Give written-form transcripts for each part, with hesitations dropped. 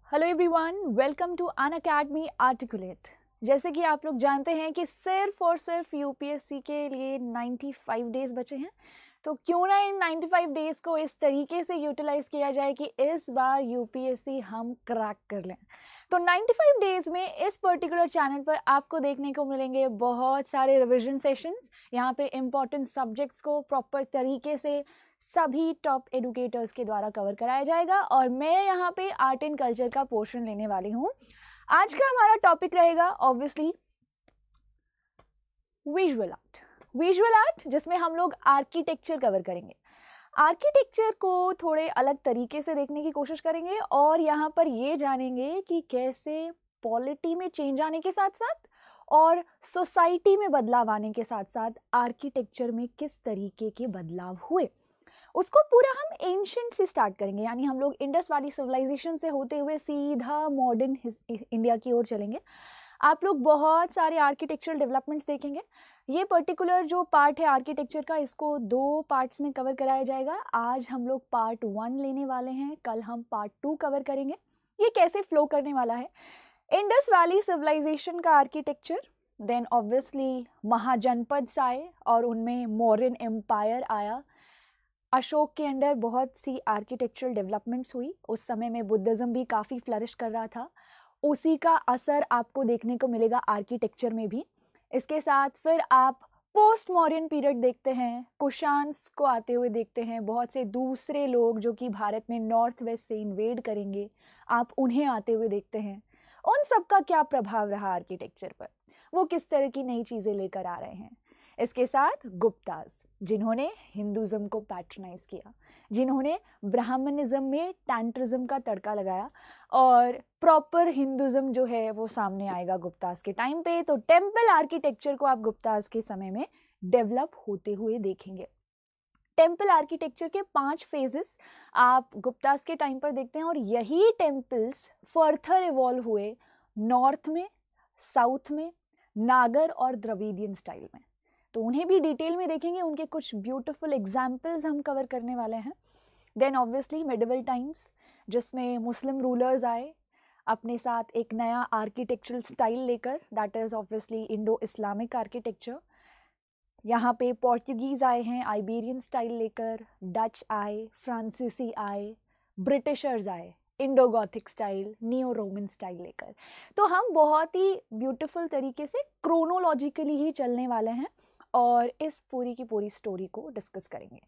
Hello everyone, welcome to Unacademy Articulate. जैसे कि आप लोग जानते हैं कि सिर्फ और सिर्फ यूपीएससी के लिए 95 डेज बचे हैं, तो क्यों ना इन 95 डेज को इस तरीके से यूटिलाइज किया जाए कि इस बार यूपीएससी हम क्रैक कर लें। तो 95 डेज में इस पर्टिकुलर चैनल पर आपको देखने को मिलेंगे बहुत सारे रिवीजन सेशंस। यहाँ पे इम्पॉर्टेंट सब्जेक्ट्स को प्रॉपर तरीके से सभी टॉप एडुकेटर्स के द्वारा कवर कराया जाएगा और मैं यहाँ पे आर्ट एंड कल्चर का पोर्शन लेने वाली हूँ। आज का हमारा टॉपिक रहेगा obviously visual art. Visual art जिसमें हम लोग आर्किटेक्चर कवर करेंगे। आर्किटेक्चर को थोड़े अलग तरीके से देखने की कोशिश करेंगे और यहाँ पर ये जानेंगे कि कैसे पॉलिटी में चेंज आने के साथ साथ और सोसाइटी में बदलाव आने के साथ साथ आर्किटेक्चर में किस तरीके के बदलाव हुए, उसको पूरा हम एंशिएंट से स्टार्ट करेंगे। यानी हम लोग इंडस वैली सिविलाइजेशन से होते हुए सीधा मॉडर्न इंडिया की ओर चलेंगे। आप लोग बहुत सारे आर्किटेक्चरल डेवलपमेंट्स देखेंगे। ये पर्टिकुलर जो पार्ट है आर्किटेक्चर का, इसको 2 पार्ट्स में कवर कराया जाएगा। आज हम लोग पार्ट 1 लेने वाले हैं, कल हम पार्ट 2 कवर करेंगे। ये कैसे फ्लो करने वाला है, इंडस वैली सिविलाइजेशन का आर्किटेक्चर, देन ऑब्वियसली महाजनपद आए और उनमें मौर्यन एम्पायर आया। अशोक के अंडर बहुत सी आर्किटेक्चरल डेवलपमेंट्स हुई। उस समय में बुद्धिज्म भी काफ़ी फ्लरिश कर रहा था। उसी का असर आपको देखने को मिलेगा आर्किटेक्चर में भी। इसके साथ फिर आप पोस्ट मॉडर्न पीरियड देखते हैं, कुशान्स को आते हुए देखते हैं, बहुत से दूसरे लोग जो कि भारत में नॉर्थ वेस्ट से इन्वेड करेंगे, आप उन्हें आते हुए देखते हैं। उन सब का क्या प्रभाव रहा आर्किटेक्चर पर, वो किस तरह की नई चीज़ें लेकर आ रहे हैं। इसके साथ गुप्तास, जिन्होंने हिंदुज़म को पैट्रनाइज किया, जिन्होंने ब्राह्मणिज्म में टैंट्रिज्म का तड़का लगाया और प्रॉपर हिंदुज़म जो है वो सामने आएगा गुप्तास के टाइम पे। तो टेम्पल आर्किटेक्चर को आप गुप्तास के समय में डेवलप होते हुए देखेंगे। टेम्पल आर्किटेक्चर के 5 फेजेस आप गुप्तास के टाइम पर देखते हैं और यही टेम्पल्स फर्दर इवॉल्व हुए नॉर्थ में, साउथ में, नागर और द्रविडियन स्टाइल में। तो उन्हें भी डिटेल में देखेंगे, उनके कुछ ब्यूटीफुल एग्जाम्पल्स हम कवर करने वाले हैं। देन ऑब्वियसली मिडिवल टाइम्स, जिसमें मुस्लिम रूलर्स आए अपने साथ एक नया आर्किटेक्चरल स्टाइल लेकर, that is obviously Indo Islamic architecture. यहाँ पे पोर्चुगीज आए हैं आइबेरियन स्टाइल लेकर, डच आए, फ्रांसीसी आए, ब्रिटिशर्स आए Indo Gothic style, neo Roman style लेकर। तो हम बहुत ही ब्यूटीफुल तरीके से क्रोनोलॉजिकली ही चलने वाले हैं और इस पूरी की पूरी स्टोरी को डिस्कस करेंगे।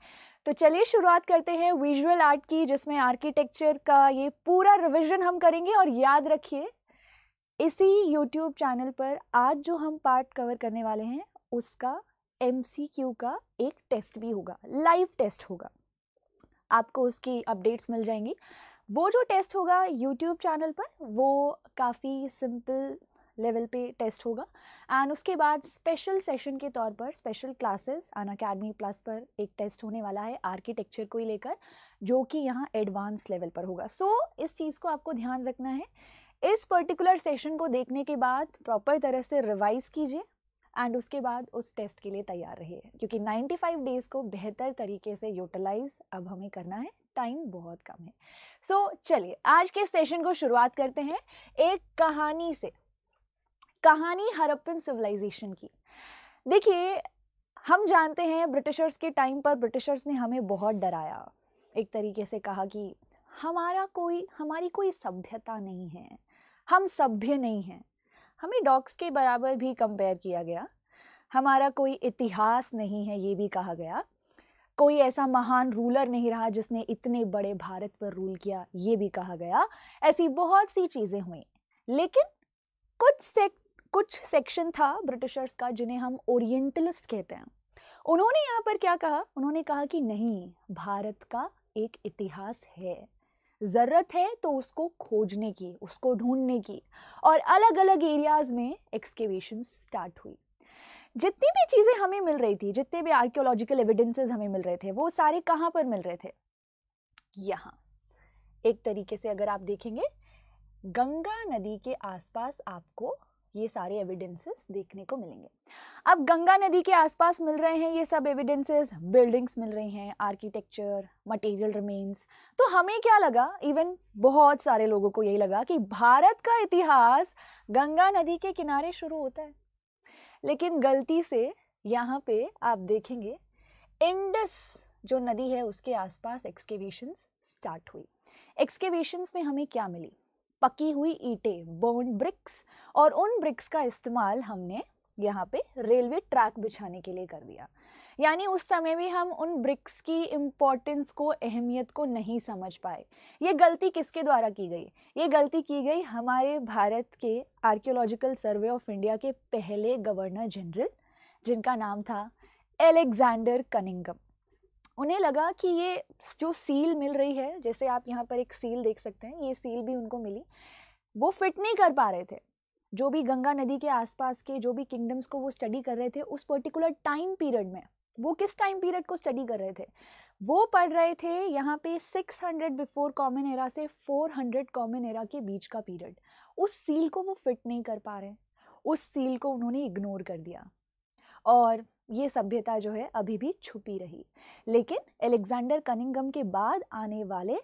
तो चलिए शुरुआत करते हैं विजुअल आर्ट की, जिसमें आर्किटेक्चर का ये पूरा रिवीजन हम करेंगे। और याद रखिए, इसी यूट्यूब चैनल पर आज जो हम पार्ट कवर करने वाले हैं उसका MCQ का एक टेस्ट भी होगा, लाइव टेस्ट होगा। आपको उसकी अपडेट्स मिल जाएंगी। वो जो टेस्ट होगा यूट्यूब चैनल पर, वो काफ़ी सिंपल लेवल पे टेस्ट होगा। एंड उसके बाद स्पेशल सेशन के तौर पर स्पेशल क्लासेस अनअकैडमी प्लस पर एक टेस्ट होने वाला है आर्किटेक्चर को ही लेकर, जो कि यहाँ एडवांस लेवल पर होगा। सो इस चीज़ को आपको ध्यान रखना है। इस पर्टिकुलर सेशन को देखने के बाद प्रॉपर तरह से रिवाइज कीजिए एंड उसके बाद उस टेस्ट के लिए तैयार रहिए, क्योंकि 95 डेज को बेहतर तरीके से यूटिलाइज अब हमें करना है, टाइम बहुत कम है। सो चलिए आज के सेशन को शुरुआत करते हैं एक कहानी से, कहानी हड़प्पन सिविलाइजेशन की। देखिए, हम जानते हैं ब्रिटिशर्स के टाइम पर ब्रिटिशर्स ने हमें बहुत डराया। एक तरीके से कहा कि हमारी कोई सभ्यता नहीं है, हम सभ्य नहीं हैं। हमें डॉग्स के बराबर भी कंपेयर किया गया। हमारा कोई इतिहास नहीं है, ये भी कहा गया। कोई ऐसा महान रूलर नहीं रहा जिसने इतने बड़े भारत पर रूल किया, ये भी कहा गया। ऐसी बहुत सी चीजें हुई, लेकिन कुछ सेक्शन था ब्रिटिशर्स का जिन्हें हम ओरिएंटलिस्ट कहते हैं। उन्होंने यहाँ पर क्या कहा, उन्होंने कहा कि नहीं, भारत का एक इतिहास है, जरूरत है तो उसको खोजने की, उसको ढूंढने की। और अलग अलग एरियाज में एक्सकेवेशन स्टार्ट हुई। जितनी भी चीजें हमें मिल रही थी, जितने भी आर्कियोलॉजिकल एविडेंसेस हमें मिल रहे थे, वो सारे कहाँ पर मिल रहे थे? यहाँ एक तरीके से अगर आप देखेंगे, गंगा नदी के आसपास आपको ये सारे एविडेंसेस देखने को मिलेंगे। अब गंगा नदी के आसपास मिल रहे हैं ये सब एविडेंसेस, बिल्डिंग्स मिल रही हैं, आर्किटेक्चर, मटेरियल रिमेन्स। तो हमें क्या लगा, इवन बहुत सारे लोगों को यही लगा कि भारत का इतिहास गंगा नदी के किनारे शुरू होता है। लेकिन गलती से यहाँ पे आप देखेंगे इंडस जो नदी है उसके आसपास एक्सकेवेशंस स्टार्ट हुई। एक्सकेवेशंस में हमें क्या मिली? पकी हुई ईंटें, बर्न ब्रिक्स, और उन ब्रिक्स का इस्तेमाल हमने यहाँ पे रेलवे ट्रैक बिछाने के लिए कर दिया। यानी उस समय भी हम उन ब्रिक्स की इम्पोर्टेंस को, अहमियत को नहीं समझ पाए। ये गलती किसके द्वारा की गई? ये गलती की गई हमारे भारत के आर्कियोलॉजिकल सर्वे ऑफ इंडिया के पहले गवर्नर जनरल, जिनका नाम था एलेक्जेंडर कनिंघम। उन्हें लगा कि ये जो सील मिल रही है, जैसे आप यहाँ पर एक सील देख सकते हैं, ये सील भी उनको मिली, वो फिट नहीं कर पा रहे थे। जो भी गंगा नदी के आसपास के जो भी किंगडम्स को वो स्टडी कर रहे थे उस पर्टिकुलर टाइम पीरियड में, वो किस टाइम पीरियड को स्टडी कर रहे थे? वो पढ़ रहे थे यहाँ पे 600 बिफोर कॉमन एरा से 400 कॉमन एरा के बीच का पीरियड। उस सील को वो फिट नहीं कर पा रहे, उस सील को उन्होंने इग्नोर कर दिया और ये सभ्यता जो है अभी भी छुपी रही। लेकिन एलेक्जेंडर कनिंघम के बाद आने वाले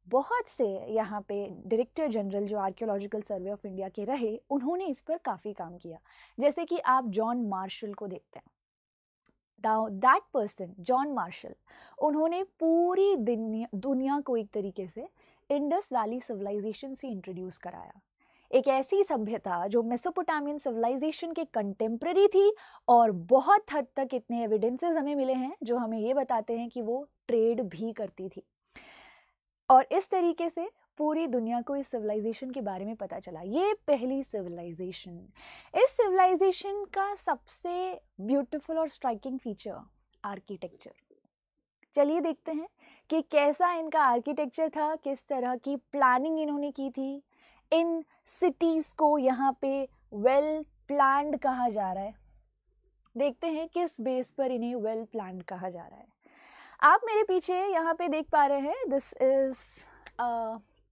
बहुत से यहाँ पे डायरेक्टर जनरल जो आर्कियोलॉजिकल सर्वे ऑफ इंडिया के रहे, उन्होंने इस पर काफ़ी काम किया। जैसे कि आप जॉन मार्शल को देखते हैं, दैट पर्सन जॉन मार्शल, उन्होंने पूरी दुनिया को एक तरीके से इंडस वैली सिविलाइजेशन से इंट्रोड्यूस कराया। एक ऐसी सभ्यता जो मेसोपोटामियन सिविलाइजेशन के कंटेम्प्रेरी थी और बहुत हद तक इतने एविडेंसेस हमें मिले हैं जो हमें ये बताते हैं कि वो ट्रेड भी करती थी। और इस तरीके से पूरी दुनिया को इस सिविलाइजेशन के बारे में पता चला। ये पहली सिविलाइजेशन। इस सिविलाइजेशन का सबसे ब्यूटीफुल और स्ट्राइकिंग फीचर आर्किटेक्चर। चलिए देखते हैं कि कैसा इनका आर्किटेक्चर था, किस तरह की प्लानिंग इन्होंने की थी। इन सिटीज को यहाँ पे वेल प्लान्ड कहा जा रहा है। देखते हैं किस बेस पर इन्हें वेल प्लान्ड कहा जा रहा है। आप मेरे पीछे यहाँ पे देख पा रहे हैं, this is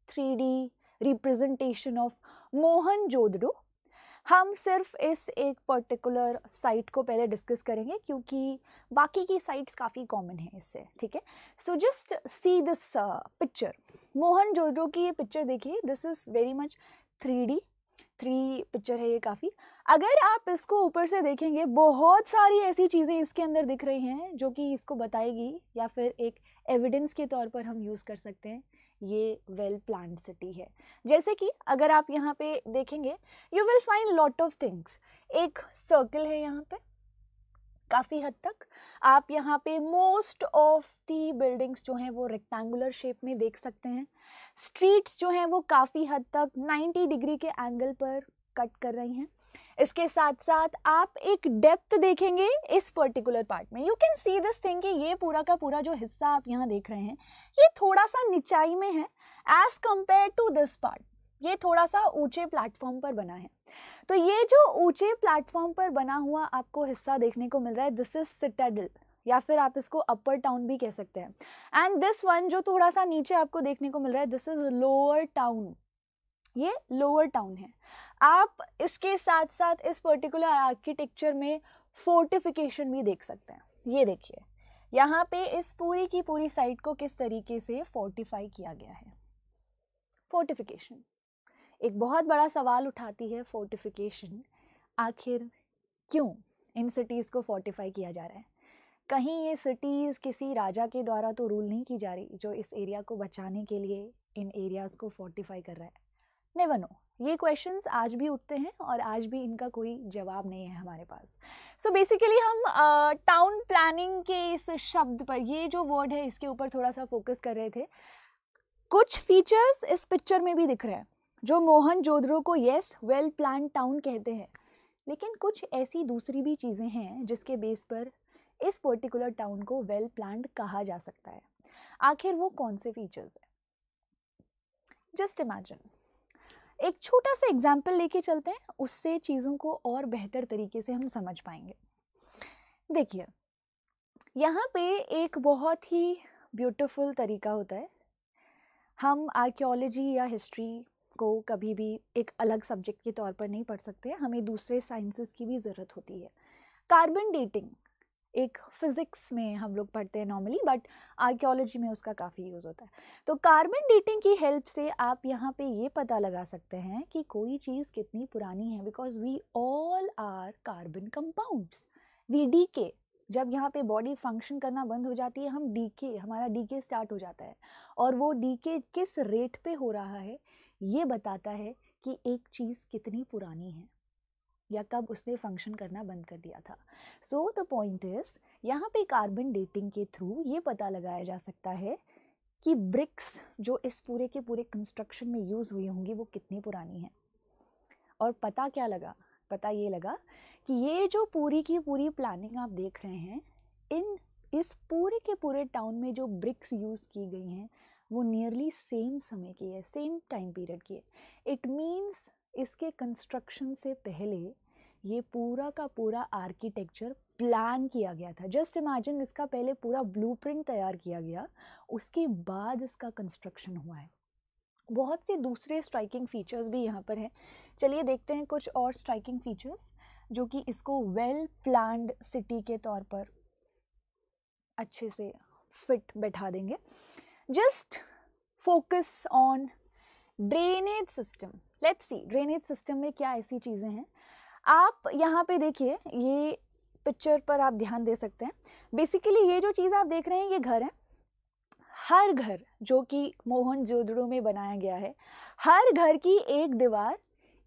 3D representation of Mohenjodaro. हम सिर्फ इस एक पर्टिकुलर साइट को पहले डिस्कस करेंगे क्योंकि बाकी की साइट्स काफ़ी कॉमन है इससे, ठीक है। So just see this picture, Mohenjodaro की ये पिक्चर देखिए, this is very much 3D picture है ये काफ़ी। अगर आप इसको ऊपर से देखेंगे, बहुत सारी ऐसी चीज़ें इसके अंदर दिख रही हैं जो कि इसको बताएगी या फिर एक एविडेंस के तौर पर हम यूज़ कर सकते हैं ये वेल प्लान्ड सिटी है। जैसे कि अगर आप यहाँ पे देखेंगे, you will find lot of things. एक सर्कल है यहाँ पे, काफ़ी हद तक आप यहाँ पे मोस्ट ऑफ दी बिल्डिंग्स जो हैं वो रेक्टेंगुलर शेप में देख सकते हैं। स्ट्रीट्स जो हैं वो काफ़ी हद तक 90 डिग्री के एंगल पर कट कर रही हैं। इसके साथ साथ आप एक डेप्थ देखेंगे इस पर्टिकुलर पार्ट में। You can see this thing कि ये पूरा का पूरा जो हिस्सा आप यहाँ देख रहे हैं ये थोड़ा सा निचाई में है as compare to this part. ये थोड़ा सा ऊंचे प्लेटफॉर्म पर बना है। तो ये जो ऊंचे प्लेटफॉर्म पर बना हुआ आपको हिस्सा देखने को मिल रहा है, दिस इज सिटाडेल, या फिर आप इसको अपर टाउन भी कह सकते हैं। एंड दिस वन जो थोड़ा सा नीचे आपको देखने को मिल रहा है, दिस इज लोअर टाउन। ये लोअर टाउन है। आप इसके साथ साथ इस पर्टिकुलर आर्किटेक्चर में फोर्टिफिकेशन भी देख सकते हैं। ये देखिए यहाँ पे इस पूरी की पूरी साइट को किस तरीके से फोर्टिफाई किया गया है। फोर्टिफिकेशन एक बहुत बड़ा सवाल उठाती है। फोर्टिफिकेशन आखिर क्यों इन सिटीज़ को फोर्टिफाई किया जा रहा है? कहीं ये सिटीज़ किसी राजा के द्वारा तो रूल नहीं की जा रही जो इस एरिया को बचाने के लिए इन एरियाज़ को फोर्टिफाई कर रहा है? Never know. ये क्वेश्चंस आज भी उठते हैं और आज भी इनका कोई जवाब नहीं है हमारे पास। सो बेसिकली हम टाउन प्लानिंग के इस शब्द पर, ये जो वर्ड है इसके ऊपर थोड़ा सा फोकस कर रहे थे। कुछ फीचर्स इस पिक्चर में भी दिख रहे हैं जो मोहनजोदड़ो को यस वेल प्लान टाउन कहते हैं, लेकिन कुछ ऐसी दूसरी भी चीज़ें हैं जिसके बेस पर इस पर्टिकुलर टाउन को वेल प्लान्ड कहा जा सकता है। आखिर वो कौन से फीचर्स है? जस्ट इमेजिन, एक छोटा सा एग्जाम्पल लेके चलते हैं, उससे चीज़ों को और बेहतर तरीके से हम समझ पाएंगे। देखिए यहाँ पे एक बहुत ही ब्यूटीफुल तरीका होता है। हम आर्कियोलॉजी या हिस्ट्री को कभी भी एक अलग सब्जेक्ट के तौर पर नहीं पढ़ सकते, हमें दूसरे साइंसेस की भी ज़रूरत होती है। कार्बन डेटिंग एक फिजिक्स में हम लोग पढ़ते हैं नॉर्मली, बट आर्कियोलॉजी में उसका काफ़ी यूज़ होता है। तो कार्बन डेटिंग की हेल्प से आप यहाँ पे ये पता लगा सकते हैं कि कोई चीज़ कितनी पुरानी है, because we all are carbon compounds, we decay. जब यहाँ पे बॉडी फंक्शन करना बंद हो जाती है, हम डीके, हमारा डीके स्टार्ट हो जाता है, और वो डीके किस रेट पे हो रहा है ये बताता है कि एक चीज़ कितनी पुरानी है या कब उसने फंक्शन करना बंद कर दिया था। सो द पॉइंट इज, यहाँ पे कार्बन डेटिंग के थ्रू ये पता लगाया जा सकता है कि ब्रिक्स जो इस पूरे के पूरे कंस्ट्रक्शन में यूज हुई होंगी वो कितनी पुरानी है। और पता क्या लगा? पता ये लगा कि ये जो पूरी की पूरी प्लानिंग आप देख रहे हैं, इस पूरे के पूरे टाउन में जो ब्रिक्स यूज की गई हैं वो नियरली सेम समय की है, सेम टाइम पीरियड की है। इट मीन्स इसके कंस्ट्रक्शन से पहले ये पूरा का पूरा आर्किटेक्चर प्लान किया गया था। जस्ट इमेजिन, इसका पहले पूरा ब्लूप्रिंट तैयार किया गया, उसके बाद इसका कंस्ट्रक्शन हुआ है। बहुत से दूसरे स्ट्राइकिंग फीचर्स भी यहाँ पर हैं। चलिए देखते हैं कुछ और स्ट्राइकिंग फीचर्स जो कि इसको वेल प्लान्ड सिटी के तौर पर अच्छे से फिट बैठा देंगे। Just focus on drainage system. Let's see drainage system में क्या ऐसी चीज़ें हैं। आप यहाँ पे देखिए, ये पिक्चर पर आप ध्यान दे सकते हैं। बेसिकली ये जो चीज़ आप देख रहे हैं ये घर है। हर घर जो कि मोहनजोदड़ो में बनाया गया है, हर घर की एक दीवार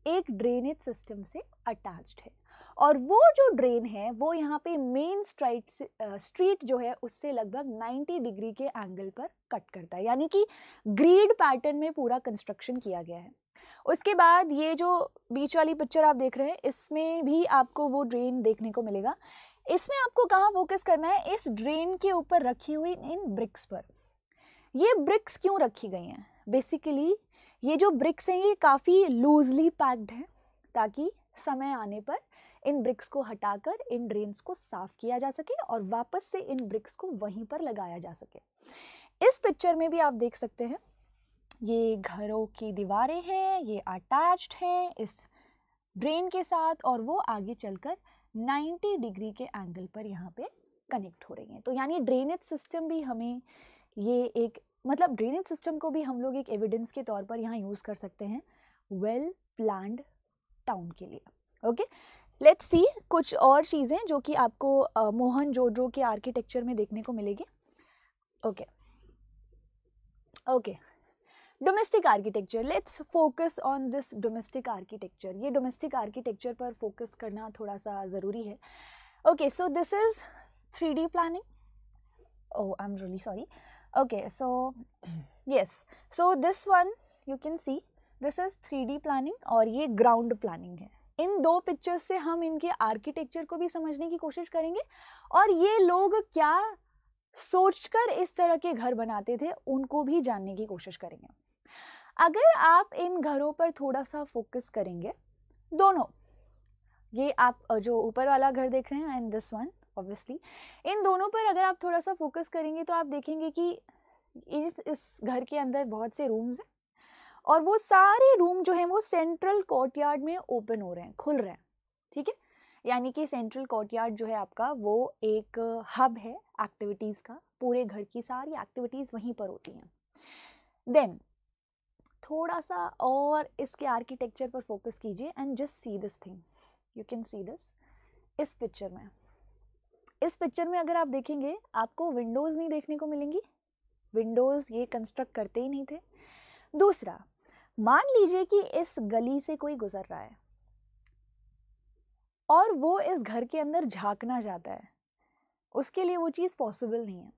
एक ड्रेनेज सिस्टम से अटैच्ड है, और वो जो ड्रेन है वो यहाँ पे मेन स्ट्रीट जो है उससे लगभग 90 डिग्री के एंगल पर कट करता है, यानी कि ग्रिड पैटर्न में पूरा कंस्ट्रक्शन किया गया है। उसके बाद ये जो बीच वाली पिक्चर आप देख रहे हैं, इसमें भी आपको वो ड्रेन देखने को मिलेगा। इसमें आपको कहाँ फोकस करना है? इस ड्रेन के ऊपर रखी हुई इन ब्रिक्स पर। ये ब्रिक्स क्यों रखी गई हैं? बेसिकली ये जो ब्रिक्स हैं ये काफ़ी लूजली पैक्ड हैं, ताकि समय आने पर इन ब्रिक्स को हटाकर इन ड्रेन्स को साफ किया जा सके और वापस से इन ब्रिक्स को वहीं पर लगाया जा सके। इस पिक्चर में भी आप देख सकते हैं, ये घरों की दीवारें हैं, ये अटैच्ड हैं इस ड्रेन के साथ, और वो आगे चलकर 90 डिग्री के एंगल पर यहाँ पे कनेक्ट हो रही हैं। तो यानी ड्रेनेज सिस्टम भी हमें ये एक, मतलब ड्रेनेज सिस्टम को भी हम लोग एक एविडेंस के तौर पर यहाँ यूज़ कर सकते हैं वेल प्लान्ड टाउन के लिए। ओके, लेट्स सी कुछ और चीज़ें जो कि आपको मोहनजोदड़ो के आर्किटेक्चर में देखने को मिलेगी। Okay okay, domestic architecture. Let's focus on this domestic architecture. ये डोमेस्टिक आर्किटेक्चर पर फोकस करना थोड़ा सा ज़रूरी है। Okay, so this is 3D planning. Oh, I'm really sorry. Okay, so yes, so this one you can see, this is 3D planning और ये ground planning है। इन दो पिक्चर्स से हम इनके आर्किटेक्चर को भी समझने की कोशिश करेंगे, और ये लोग क्या सोचकर इस तरह के घर बनाते थे उनको भी जानने की कोशिश करेंगे। अगर आप इन घरों पर थोड़ा सा फोकस करेंगे, दोनों, ये आप जो ऊपर वाला घर देख रहे हैं एंड दिस वन, ऑब्वियसली इन दोनों पर अगर आप थोड़ा सा फोकस करेंगे तो आप देखेंगे कि इस घर के अंदर बहुत से रूम्स हैं, और वो सारे रूम जो हैं वो सेंट्रल कोर्टयार्ड में ओपन हो रहे हैं, खुल रहे हैं। ठीक है, यानी कि सेंट्रल कोर्टयार्ड जो है आपका वो एक हब है एक्टिविटीज़ का, पूरे घर की सारी एक्टिविटीज़ वहीं पर होती हैं। देन थोड़ा सा और इसके आर्किटेक्चर पर फोकस कीजिए and just see this thing, you can see this. इस पिक्चर में अगर आप देखेंगे आपको विंडोज़ नहीं देखने को मिलेंगी, विंडोज़ ये कंस्ट्रक्ट करते ही नहीं थे। दूसरा, मान लीजिए कि इस गली से कोई गुजर रहा है और वो इस घर के अंदर झांकना चाहता है, उसके लिए वो चीज़ पॉसिबल नहीं है,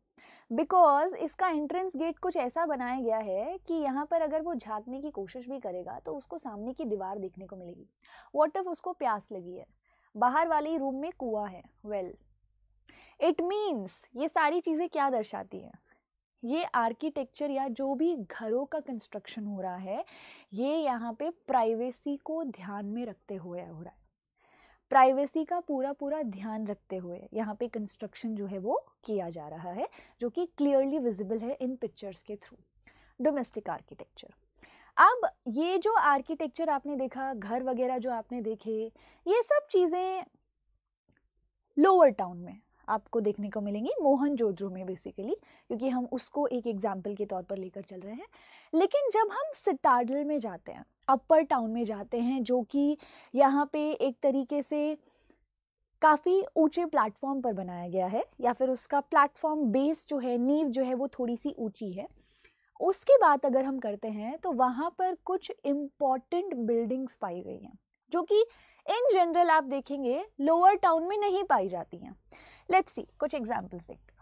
बिकॉज इसका एंट्रेंस गेट कुछ ऐसा बनाया गया है कि यहाँ पर अगर वो झांकने की कोशिश भी करेगा तो उसको सामने की दीवार देखने को मिलेगी। व्हाट इफ उसको प्यास लगी है, बाहर वाले रूम में कुआं है, वेल इट मीन्स ये सारी चीज़ें क्या दर्शाती हैं? ये आर्किटेक्चर या जो भी घरों का कंस्ट्रक्शन हो रहा है ये यहाँ पे प्राइवेसी को ध्यान में रखते हुए हो रहा है। प्राइवेसी का पूरा ध्यान रखते हुए यहाँ पे कंस्ट्रक्शन जो है वो किया जा रहा है, जो कि क्लियरली विजिबल है इन पिक्चर्स के थ्रू। Domestic architecture. अब ये जो आर्किटेक्चर आपने देखा, घर वगैरह जो आपने देखे, ये सब चीज़ें लोअर टाउन में आपको देखने को मिलेंगी, मोहनजोदड़ो में बेसिकली, क्योंकि हम उसको एक एग्जाम्पल के तौर पर लेकर चल रहे हैं। लेकिन जब हम सिटाडल में जाते हैं, अपर टाउन में जाते हैं, जो कि यहाँ पे एक तरीके से काफ़ी ऊंचे प्लेटफॉर्म पर बनाया गया है, या फिर उसका प्लेटफॉर्म बेस जो है, नींव जो है वो थोड़ी सी ऊंची है, उसकी बात अगर हम करते हैं तो वहाँ पर कुछ इम्पॉर्टेंट बिल्डिंग्स पाई गई हैं, जो कि इन जनरल आप देखेंगे लोअर टाउन में नहीं पाई जाती हैं। लेट्स सी, कुछ एग्जांपल्स देखते हैं।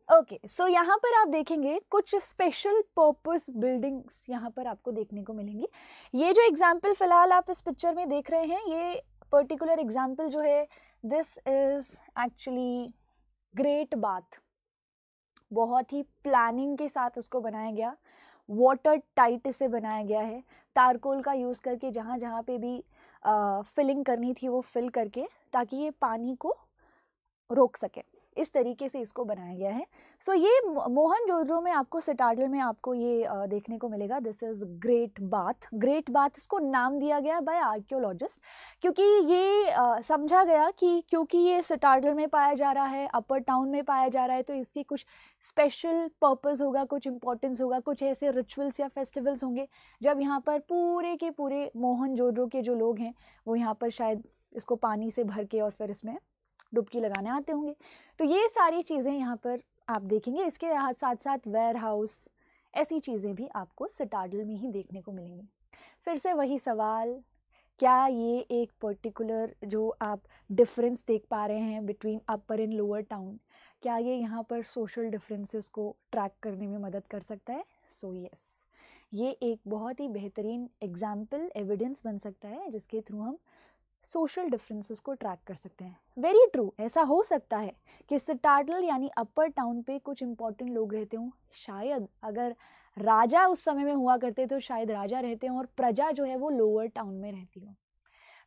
ओके, सो यहाँ पर आप देखेंगे कुछ स्पेशल पर्पस बिल्डिंग्स यहाँ पर आपको देखने को मिलेंगी। ये जो एग्जाम्पल फिलहाल आप इस पिक्चर में देख रहे हैं, ये पर्टिकुलर एग्जाम्पल जो है, this is actually great bath. बहुत ही प्लानिंग के साथ उसको बनाया गया, वाटर टाइट इसे बनाया गया है, तारकोल का यूज़ करके जहाँ जहाँ पे भी फिलिंग करनी थी वो फिल करके, ताकि ये पानी को रोक सके, इस तरीके से इसको बनाया गया है। सो ये मोहनजोदड़ो में आपको, सिटाडल में आपको ये देखने को मिलेगा। This is great bath. Great bath इसको नाम दिया गया बाय आर्कियोलॉजिस्ट, क्योंकि ये समझा गया कि क्योंकि ये सिटाडल में पाया जा रहा है, अपर टाउन में पाया जा रहा है, तो इसकी कुछ स्पेशल पर्पस होगा, कुछ इंपॉर्टेंस होगा, कुछ ऐसे रिचुअल्स या फेस्टिवल्स होंगे जब यहाँ पर पूरे के पूरे मोहनजोदड़ो के जो लोग हैं वो यहाँ पर शायद इसको पानी से भर के और फिर इसमें डुबकी लगाने आते होंगे। तो ये सारी चीज़ें यहाँ पर आप देखेंगे। इसके साथ साथ वेयर हाउस, ऐसी चीज़ें भी आपको सिटाडल में ही देखने को मिलेंगी। फिर से वही सवाल, क्या ये एक पर्टिकुलर जो आप डिफरेंस देख पा रहे हैं between upper and lower town, क्या ये यहाँ पर सोशल डिफरेंसेस को ट्रैक करने में मदद कर सकता है? सो यस, ये एक बहुत ही बेहतरीन एग्जाम्पल, एविडेंस बन सकता है जिसके थ्रू हम सोशल डिफरेंसेस को ट्रैक कर सकते हैं। वेरी ट्रू, ऐसा हो सकता है कि सिटाडल यानी अपर टाउन पे कुछ इंपॉर्टेंट लोग रहते हों। शायद अगर राजा उस समय में हुआ करते तो शायद राजा रहते हों और प्रजा जो है वो लोअर टाउन में रहती हो।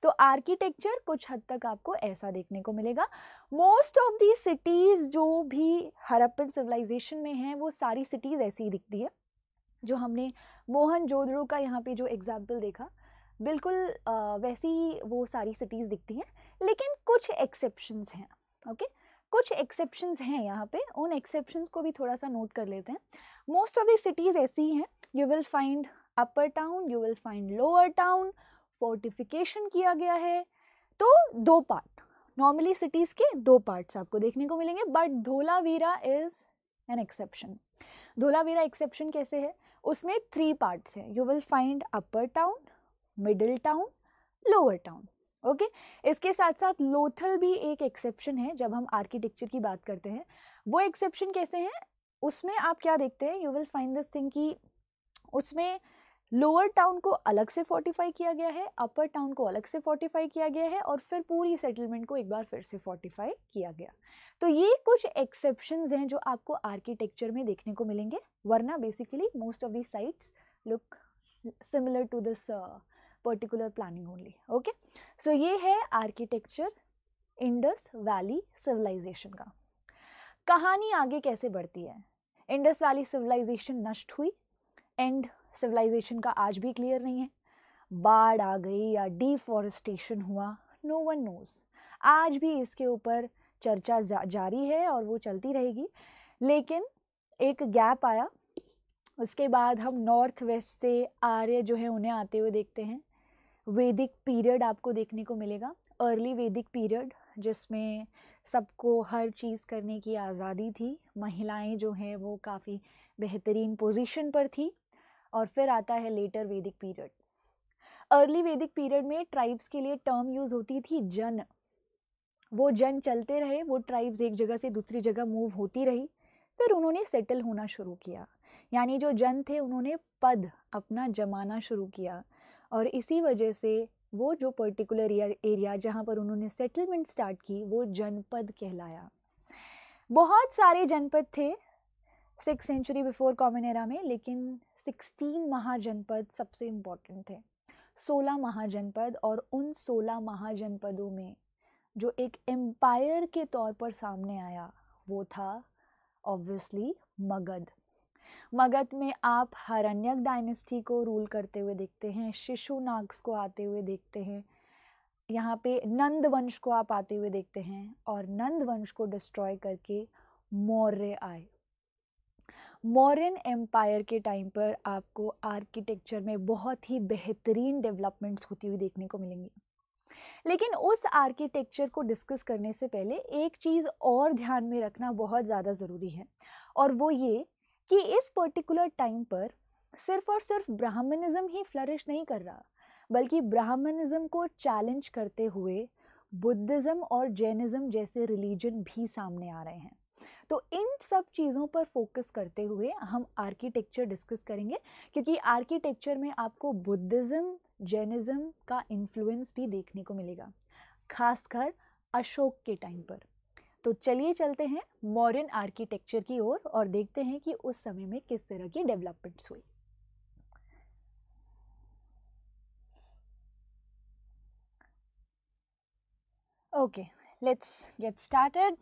तो आर्किटेक्चर कुछ हद तक आपको ऐसा देखने को मिलेगा। मोस्ट ऑफ दी सिटीज जो भी हड़प्पन सिविलाइजेशन में हैं, वो सारी सिटीज ऐसी ही दिखती है जो हमने मोहनजोदड़ो का यहाँ पे जो एग्जाम्पल देखा, बिल्कुल वैसी वो सारी सिटीज़ दिखती हैं। लेकिन कुछ एक्सेप्शंस हैं, ओके, कुछ एक्सेप्शंस हैं यहाँ पे, उन एक्सेप्शंस को भी थोड़ा सा नोट कर लेते हैं। मोस्ट ऑफ द सिटीज़ ऐसी ही हैं, you will find upper town, you will find lower town, fortification किया गया है। तो दो पार्ट, नॉर्मली सिटीज़ के दो पार्ट्स आपको देखने को मिलेंगे, but Dholavira is an exception. Dholavira exception कैसे है? उसमें 3 पार्ट्स हैं। You will find upper town, middle town, lower town. Okay, इसके साथ साथ लोथल भी एक एक्सेप्शन है जब हम आर्किटेक्चर की बात करते हैं। वो एक्सेप्शन कैसे हैं? उसमें आप क्या देखते हैं, you will find this thing कि उसमें लोअर टाउन को अलग से फोर्टिफाई किया गया है, अपर टाउन को अलग से फोर्टिफाई किया गया है, और फिर पूरी सेटलमेंट को एक बार फिर से फोर्टिफाई किया गया। तो ये कुछ एक्सेप्शंस हैं जो आपको आर्किटेक्चर में देखने को मिलेंगे, वरना basically most of the sites look similar to this particular planning only. Okay, so ये है आर्किटेक्चर इंडस वैली सिविलाइजेशन का। कहानी आगे कैसे बढ़ती है? इंडस वैली सिविलाइजेशन नष्ट हुई, एंड सिविलाइजेशन का आज भी क्लियर नहीं है। बाढ़ आ गई या डिफॉरेस्टेशन हुआ, नो वन नोज। आज भी इसके ऊपर चर्चा जारी है और वो चलती रहेगी। लेकिन एक गैप आया, उसके बाद हम नॉर्थ वेस्ट से आर्य जो है उन्हें आते हुए देखते हैं। वैदिक पीरियड आपको देखने को मिलेगा, अर्ली वैदिक पीरियड, जिसमें सबको हर चीज़ करने की आज़ादी थी, महिलाएं जो हैं वो काफ़ी बेहतरीन पोजीशन पर थी। और फिर आता है लेटर वैदिक पीरियड। अर्ली वैदिक पीरियड में ट्राइब्स के लिए टर्म यूज होती थी जन। वो जन चलते रहे, वो ट्राइब्स एक जगह से दूसरी जगह मूव होती रही, फिर उन्होंने सेटल होना शुरू किया। यानी जो जन थे उन्होंने पद अपना जमाना शुरू किया, और इसी वजह से वो जो पर्टिकुलर एरिया जहाँ पर उन्होंने सेटलमेंट स्टार्ट की वो जनपद कहलाया। बहुत सारे जनपद थे 6th century before common era में, लेकिन 16 महाजनपद सबसे इम्पोर्टेंट थे। 16 महाजनपद, और उन 16 महाजनपदों में जो एक एम्पायर के तौर पर सामने आया वो था ऑब्वियसली मगध। मगध में आप हरण्यक डायनेस्टी को रूल करते हुए देखते हैं, शिशुनाग्स को आते हुए देखते हैं, यहाँ पे नंद वंश को आप आते हुए देखते हैं, और नंद वंश को डिस्ट्रॉय करके मौर्य आए। मौर्यन एम्पायर के टाइम पर आपको आर्किटेक्चर में बहुत ही बेहतरीन डेवलपमेंट्स होती हुई देखने को मिलेंगी। लेकिन उस आर्किटेक्चर को डिस्कस करने से पहले एक चीज़ और ध्यान में रखना बहुत ज़्यादा ज़रूरी है, और वो ये कि इस पर्टिकुलर टाइम पर सिर्फ और सिर्फ ब्राह्मणिज्म ही फ्लरिश नहीं कर रहा, बल्कि ब्राह्मणिज्म को चैलेंज करते हुए बुद्धिज्म और जैनिज्म जैसे रिलीजन भी सामने आ रहे हैं। तो इन सब चीज़ों पर फोकस करते हुए हम आर्किटेक्चर डिस्कस करेंगे, क्योंकि आर्किटेक्चर में आपको बुद्धिज्म, जैनिज्म का इन्फ्लुएंस भी देखने को मिलेगा, खासकर अशोक के टाइम पर। तो चलिए चलते हैं मॉडर्न आर्किटेक्चर की ओर और देखते हैं कि उस समय में किस तरह की डेवलपमेंट्स हुई। Okay, let's get started.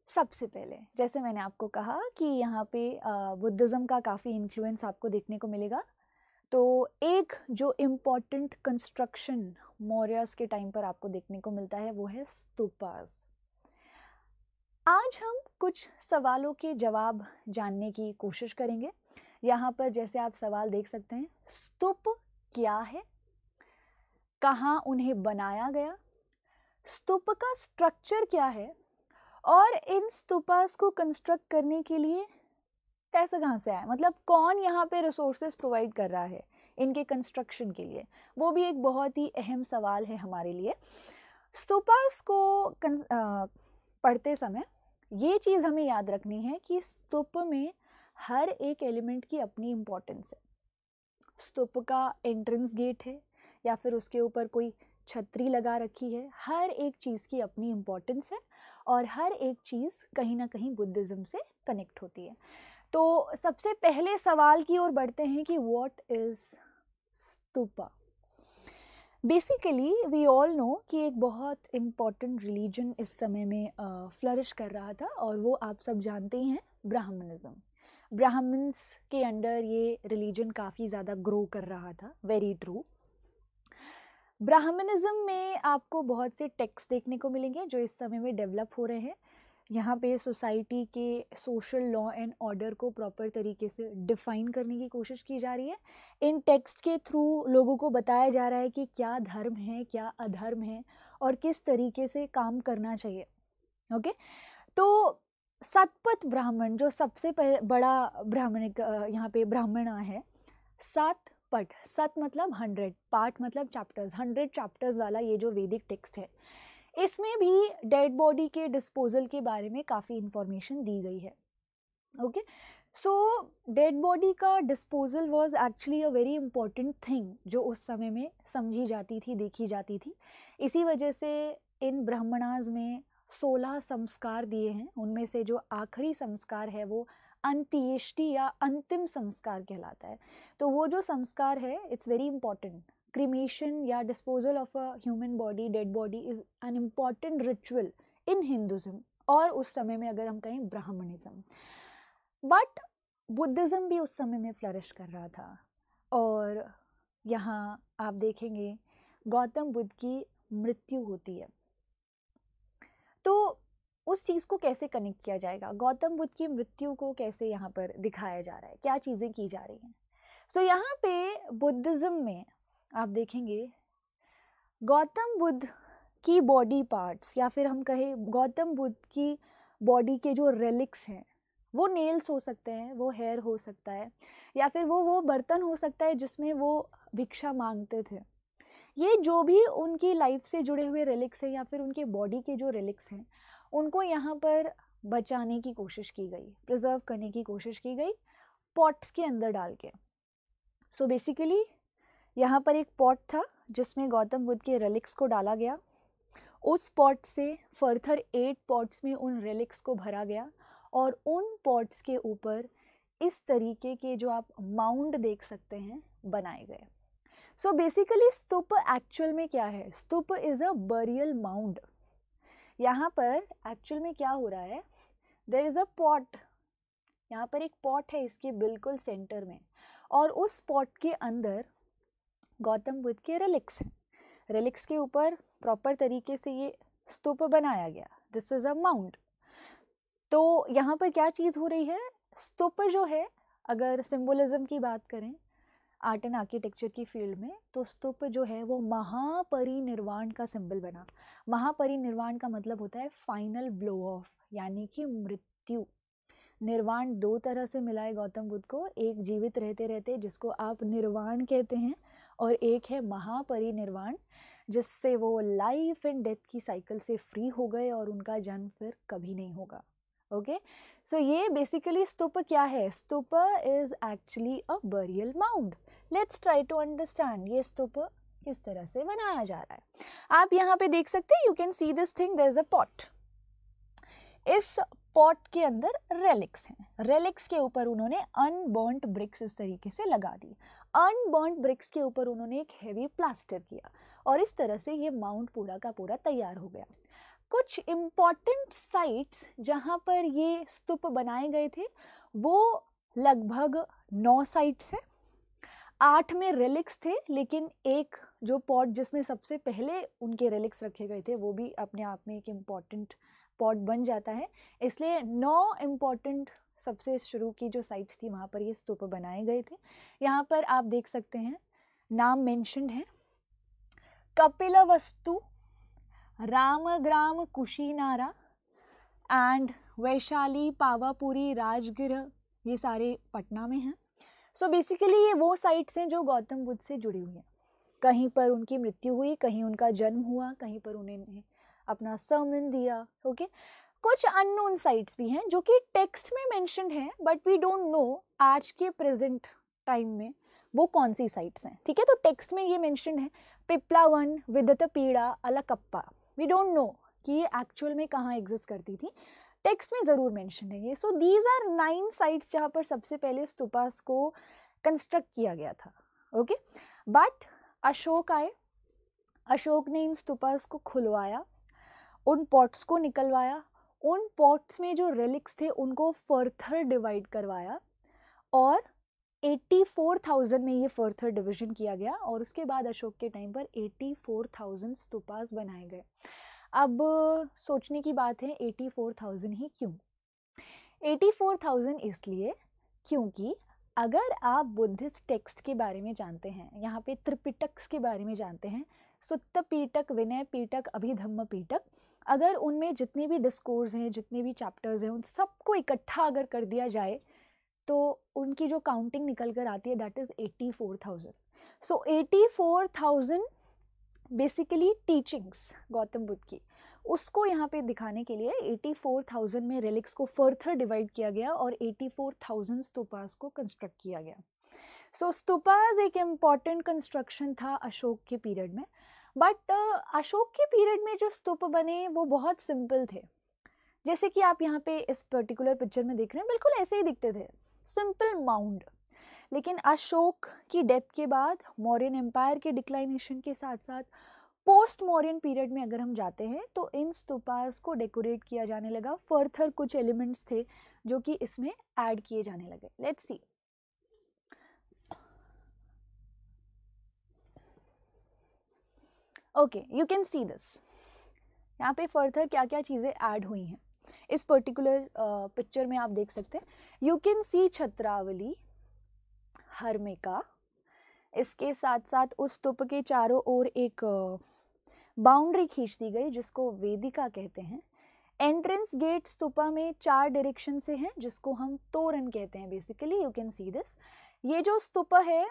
सबसे पहले जैसे मैंने आपको कहा कि यहाँ पे बुद्धिज़्म का काफ़ी इन्फ्लुएंस आपको देखने को मिलेगा। तो एक जो इम्पॉर्टेंट कंस्ट्रक्शन मौर्यस के टाइम पर आपको देखने को मिलता है वो है स्तूपास। आज हम कुछ सवालों के जवाब जानने की कोशिश करेंगे। यहाँ पर जैसे आप सवाल देख सकते हैं, स्तूप क्या है, कहाँ उन्हें बनाया गया, स्तूप का स्ट्रक्चर क्या है, और इन स्तूपास को कंस्ट्रक्ट करने के लिए पैसा कहाँ से आया, मतलब कौन यहाँ पे रिसोर्सेज प्रोवाइड कर रहा है इनके कंस्ट्रक्शन के लिए, वो भी एक बहुत ही अहम सवाल है हमारे लिए। स्तूपास को पढ़ते समय ये चीज़ हमें याद रखनी है कि स्तूप में हर एक एलिमेंट की अपनी इम्पोर्टेंस है। स्तूप का एंट्रेंस गेट है या फिर उसके ऊपर कोई छतरी लगा रखी है, हर एक चीज़ की अपनी इम्पोर्टेंस है और हर एक चीज़ कहीं ना कहीं बुद्धिज़्म से कनेक्ट होती है। तो सबसे पहले सवाल की ओर बढ़ते हैं कि what is stupa. Basically we all know कि एक बहुत इम्पॉर्टेंट रिलीजन इस समय में फ्लरिश कर रहा था, और वो आप सब जानते ही हैं, ब्राह्मणिज्म। ब्राह्मण्स के अंडर ये रिलीजन काफ़ी ज़्यादा ग्रो कर रहा था, वेरी ट्रू। ब्राह्मणिज्म में आपको बहुत से टेक्स्ट देखने को मिलेंगे जो इस समय में डेवलप हो रहे हैं। यहाँ पे सोसाइटी के सोशल लॉ एंड ऑर्डर को प्रॉपर तरीके से डिफाइन करने की कोशिश की जा रही है। इन टेक्स्ट के थ्रू लोगों को बताया जा रहा है कि क्या धर्म है, क्या अधर्म है, और किस तरीके से काम करना चाहिए। ओके, तो सतपथ ब्राह्मण जो सबसे बड़ा ब्राह्मणिक यहाँ पे ब्राह्मण है, सात पट, सत मतलब 100, पाठ मतलब चैप्टर्स, 100 चैप्टर्स वाला ये जो वैदिक टेक्स्ट है, इसमें भी डेड बॉडी के डिस्पोजल के बारे में काफ़ी इंफॉर्मेशन दी गई है। ओके, सो डेड बॉडी का disposal was actually a very important thing जो उस समय में समझी जाती थी, देखी जाती थी। इसी वजह से इन ब्राह्मणाज में 16 संस्कार दिए हैं। उनमें से जो आखिरी संस्कार है वो अंत्येष्टि या अंतिम संस्कार कहलाता है। तो वो जो संस्कार है, इट्स वेरी इंपॉर्टेंट। क्रीमेशन या disposal of a human body, dead body, is an important ritual इन हिंदुज़्म, और उस समय में अगर हम कहें ब्राह्मणिज्म। बट बुद्धिज़्म भी उस समय में फ्लरिश कर रहा था, और यहाँ आप देखेंगे गौतम बुद्ध की मृत्यु होती है। तो उस चीज़ को कैसे कनेक्ट किया जाएगा, गौतम बुद्ध की मृत्यु को कैसे यहाँ पर दिखाया जा रहा है, क्या चीज़ें की जा रही हैं। सो यहाँ पे बुद्धिज़्म में आप देखेंगे गौतम बुद्ध की बॉडी पार्ट्स, या फिर हम कहें गौतम बुद्ध की बॉडी के जो रेलिक्स हैं, वो नेल्स हो सकते हैं, वो हेयर हो सकता है, या फिर वो बर्तन हो सकता है जिसमें वो भिक्षा मांगते थे। ये जो भी उनकी लाइफ से जुड़े हुए रेलिक्स हैं या फिर उनके बॉडी के जो रेलिक्स हैं, उनको यहाँ पर बचाने की कोशिश की गई, प्रिजर्व करने की कोशिश की गई, पॉट्स के अंदर डाल के। सो बेसिकली यहाँ पर एक पॉट था जिसमें गौतम बुद्ध के रेलिक्स को डाला गया। उस पॉट से फर्दर 8 पॉट्स में उन रेलिक्स को भरा गया, और उन पॉट्स के ऊपर इस तरीके के जो आप माउंड देख सकते हैं बनाए गए। सो बेसिकली स्तूप एक्चुअल में क्या है, stupa is a burial mound. यहाँ पर एक्चुअल में क्या हो रहा है, देयर इज अ पॉट यहाँ पर एक पॉट है इसके बिल्कुल सेंटर में, और उस पॉट के अंदर गौतम बुद्ध के रिलिक्स हैं। रिलिक्स के ऊपर प्रॉपर तरीके से ये स्तूप बनाया गया, दिस इज अ माउंट। तो यहाँ पर क्या चीज़ हो रही है, स्तूप जो है, अगर सिंबोलिज्म की बात करें आर्ट एंड आर्किटेक्चर की फील्ड में, तो स्तूप जो है वो महापरिनिर्वाण का सिंबल बना। महापरिनिर्वाण का मतलब होता है फाइनल ब्लो ऑफ, यानी कि मृत्यु। निर्वाण दो तरह से मिला है गौतम बुद्ध को, एक जीवित रहते रहते जिसको आप निर्वाण कहते हैं, और एक है महापरिनिर्वाण जिससे वो लाइफ एंड डेथ की साइकिल से फ्री हो गए और उनका जन्म फिर कभी नहीं होगा। ओके, सो ये बेसिकली स्तूप क्या है, stupa is actually a burial mound. Let's try to understand ये स्तूप किस तरह से बनाया जा रहा है। आप यहाँ पे देख सकते हैं, you can see this thing, there is a pot. इस पॉट के अंदर रेलिक्स हैं, रेलिक्स के ऊपर उन्होंने अनबर्न्ट ब्रिक्स इस तरीके से लगा दी। अनबर्न्ट ब्रिक्स के ऊपर उन्होंने एक हेवी प्लास्टर किया, और इस तरह से ये माउंट पूरा का पूरा तैयार हो गया। कुछ इम्पॉर्टेंट साइट्स जहाँ पर ये स्तूप बनाए गए थे वो लगभग 9 साइट्स हैं। 8 में रेलिक्स थे, लेकिन एक जो पॉट जिसमें सबसे पहले उनके रेलिक्स रखे गए थे वो भी अपने आप में एक इम्पॉर्टेंट पॉट बन जाता है, इसलिए 9 इम्पॉर्टेंट सबसे शुरू की जो साइट्स थी वहाँ पर ये स्तूप बनाए गए थे। यहाँ पर आप देख सकते हैं नाम मेंशन्ड है, कपिलवस्तु, रामग्राम कुशीनारा एंड वैशाली, पावापुरी, राजगृह, ये सारे पटना में हैं। सो बेसिकली ये वो साइट्स हैं जो गौतम बुद्ध से जुड़ी हुई हैं। कहीं पर उनकी मृत्यु हुई, कहीं उनका जन्म हुआ, कहीं पर उन्हें अपना सर्मन दिया। ओके, कुछ अननोन साइट्स भी हैं जो कि टेक्स्ट में मेंशन्ड हैं, बट वी डोंट नो आज के प्रेजेंट टाइम में वो कौन सी साइट्स हैं। ठीक है, तो टेक्स्ट में ये मेंशन्ड है, पिपलावन, विदतपीड़ा, अलकप्पा। वी डोंट नो कि ये एक्चुअल में कहाँ एग्जिस्ट करती थी, टेक्स्ट में ज़रूर मेंशन है ये। सो दीज आर 9 साइट्स जहाँ पर सबसे पहले स्तूपास को कंस्ट्रक्ट किया गया था। ओके, बट अशोक आए, अशोक ने इन स्तूपास को खुलवाया, उन पॉट्स को निकलवाया, उन पॉट्स में जो रिलिक्स थे उनको फर्दर डिवाइड करवाया, और 84,000 में ये फर्दर डिवीजन किया गया, और उसके बाद अशोक के टाइम पर 84,000 स्तूपास बनाए गए। अब सोचने की बात है 84,000 ही क्यों? 84,000 इसलिए क्योंकि अगर आप बुद्धिस्ट टेक्स्ट के बारे में जानते हैं, यहाँ पे त्रिपिटक्स के बारे में जानते हैं, सुत्त पीटक, विनय पीटक, अभिधम्म पीटक, अगर उनमें जितने भी डिस्कोर्स हैं, जितने भी चैप्टर्स हैं, उन सबको इकट्ठा अगर कर दिया जाए तो उनकी जो काउंटिंग निकल कर आती है that is 84,000। So 84,000 basically teachings Gautam Buddha की, उसको यहाँ पे दिखाने के लिए 84,000 में रिलिक्स को फर्दर डिवाइड किया गया और 84,000 स्तूपास को कंस्ट्रक्ट किया गया। सो स्तूपास एक इम्पॉर्टेंट कंस्ट्रक्शन था अशोक के पीरियड में, बट अशोक के पीरियड में जो स्तूप बने वो बहुत सिंपल थे। जैसे कि आप यहाँ पे इस पर्टिकुलर पिक्चर में देख रहे हैं, बिल्कुल ऐसे ही दिखते थे, सिंपल माउंड। लेकिन अशोक की डेथ के बाद मौर्यन एम्पायर के डिक्लाइनेशन के साथ साथ पोस्ट मौर्यन पीरियड में अगर हम जाते हैं तो इन स्तूपास को डेकोरेट किया जाने लगा, फर्दर कुछ एलिमेंट्स थे जो कि इसमें ऐड किए जाने लगे। Let's see, okay, you can see this, यहाँ पे फर्दर क्या क्या चीज़ें ऐड हुई हैं इस पर्टिकुलर पिक्चर में आप देख सकते हैं। यू कैन सी छत्रावली, हर्मिका, इसके साथ साथ उस स्तूप के चारों ओर एक बाउंड्री खींच दी गई जिसको वेदिका कहते हैं। एंट्रेंस गेट स्तूपा में 4 डायरेक्शन से हैं जिसको हम तोरण कहते हैं। Basically you can see this, ये जो स्तूप है,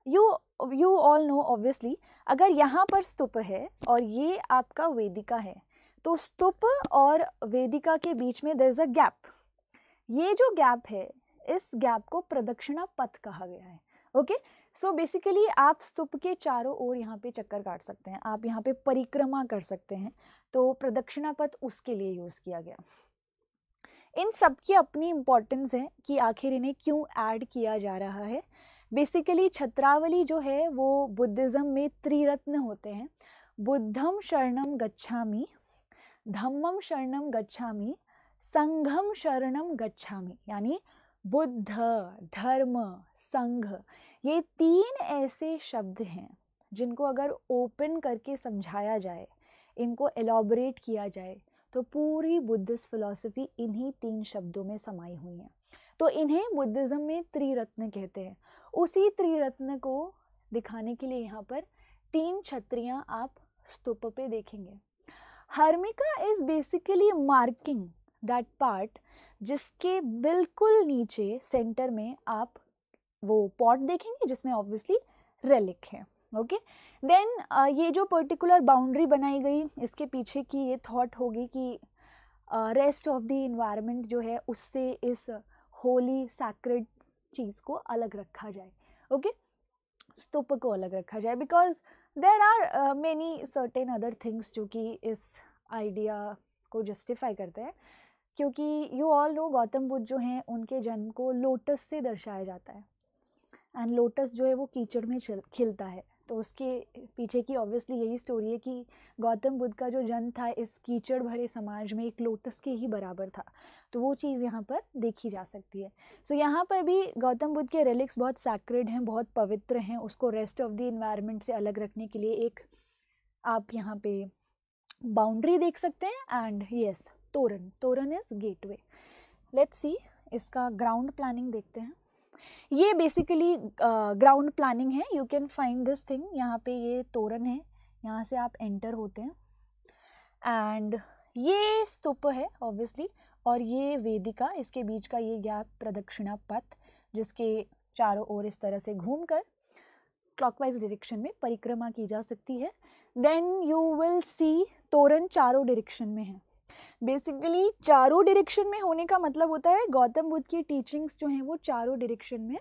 यू ऑल नो ऑब्वियसली, अगर यहाँ पर स्तूप है और ये आपका वेदिका है तो स्तूप और वेदिका के बीच में देयर इज अ गैप। ये जो गैप है, इस गैप को प्रदक्षिणा पथ कहा गया है। ओके, सो बेसिकली आप स्तूप के चारों ओर यहाँ पे चक्कर काट सकते हैं, आप यहाँ पे परिक्रमा कर सकते हैं, तो प्रदक्षिणा पथ उसके लिए यूज किया गया। इन सब की अपनी इम्पोर्टेंस है कि आखिर इन्हें क्यों ऐड किया जा रहा है। बेसिकली छत्रावली जो है वो बुद्धिज्म में त्रिरत्न होते हैं, बुद्धम शरणम गच्छामि, धम्मम शरणम गच्छामि, संघम शरणम गच्छामि, यानी बुद्ध, धर्म, संघ, ये 3 ऐसे शब्द हैं जिनको अगर ओपन करके समझाया जाए, इनको एलॉबरेट किया जाए, तो पूरी बुद्धिस्ट फिलॉसफी इन्हीं 3 शब्दों में समाई हुई है। तो इन्हें बुद्धिज्म में त्रिरत्न कहते हैं। उसी त्रिरत्न को दिखाने के लिए यहाँ पर 3 छत्रियां आप स्तूप पे देखेंगे। Harmika is basically marking that part जिसके बिल्कुल नीचे सेंटर में आप वो पॉट देखेंगे जिसमें ऑब्वियसली रेलिक है। ओके, देन ये जो पर्टिकुलर बाउंड्री बनाई गई, इसके पीछे की ये थॉट होगी कि रेस्ट ऑफ द इन्वायरमेंट जो है उससे इस होली सैक्रेड चीज़ को अलग रखा जाए। ओके, स्तूप को अलग रखा जाए, because there are many certain other things जो कि इस आइडिया को जस्टिफाई करते हैं। क्योंकि you all know Gautam Buddha जो हैं उनके जन्म को लोटस से दर्शाया जाता है, एंड लोटस जो है वो कीचड़ में खिलता है, तो उसके पीछे की ऑब्वियसली यही स्टोरी है कि गौतम बुद्ध का जो जन्म था इस कीचड़ भरे समाज में एक लोटस के ही बराबर था। तो वो चीज़ यहाँ पर देखी जा सकती है। सो यहाँ पर भी गौतम बुद्ध के रेलिक्स बहुत सैक्रेड हैं, बहुत पवित्र हैं। उसको रेस्ट ऑफ द इन्वायरमेंट से अलग रखने के लिए एक आप यहाँ पे बाउंड्री देख सकते हैं। एंड यस, तोरण इज गेटवे। लेट्स सी इसका ग्राउंड प्लानिंग देखते हैं। ये बेसिकली ग्राउंड प्लानिंग है। You can find this thing. यहाँ पे ये तोरण है, यहाँ से आप एंटर होते हैं, एंड ये स्तूप है ऑब्वियसली, और ये वेदिका, इसके बीच का ये गैप प्रदक्षिणा पथ जिसके चारों ओर इस तरह से घूमकर क्लॉकवाइज डायरेक्शन में परिक्रमा की जा सकती है। देन यू विल सी तोरण चारों डायरेक्शन में है। बेसिकली चारों डायरेक्शन में होने का मतलब होता है गौतम बुद्ध की टीचिंग्स जो हैं वो चारों डायरेक्शन में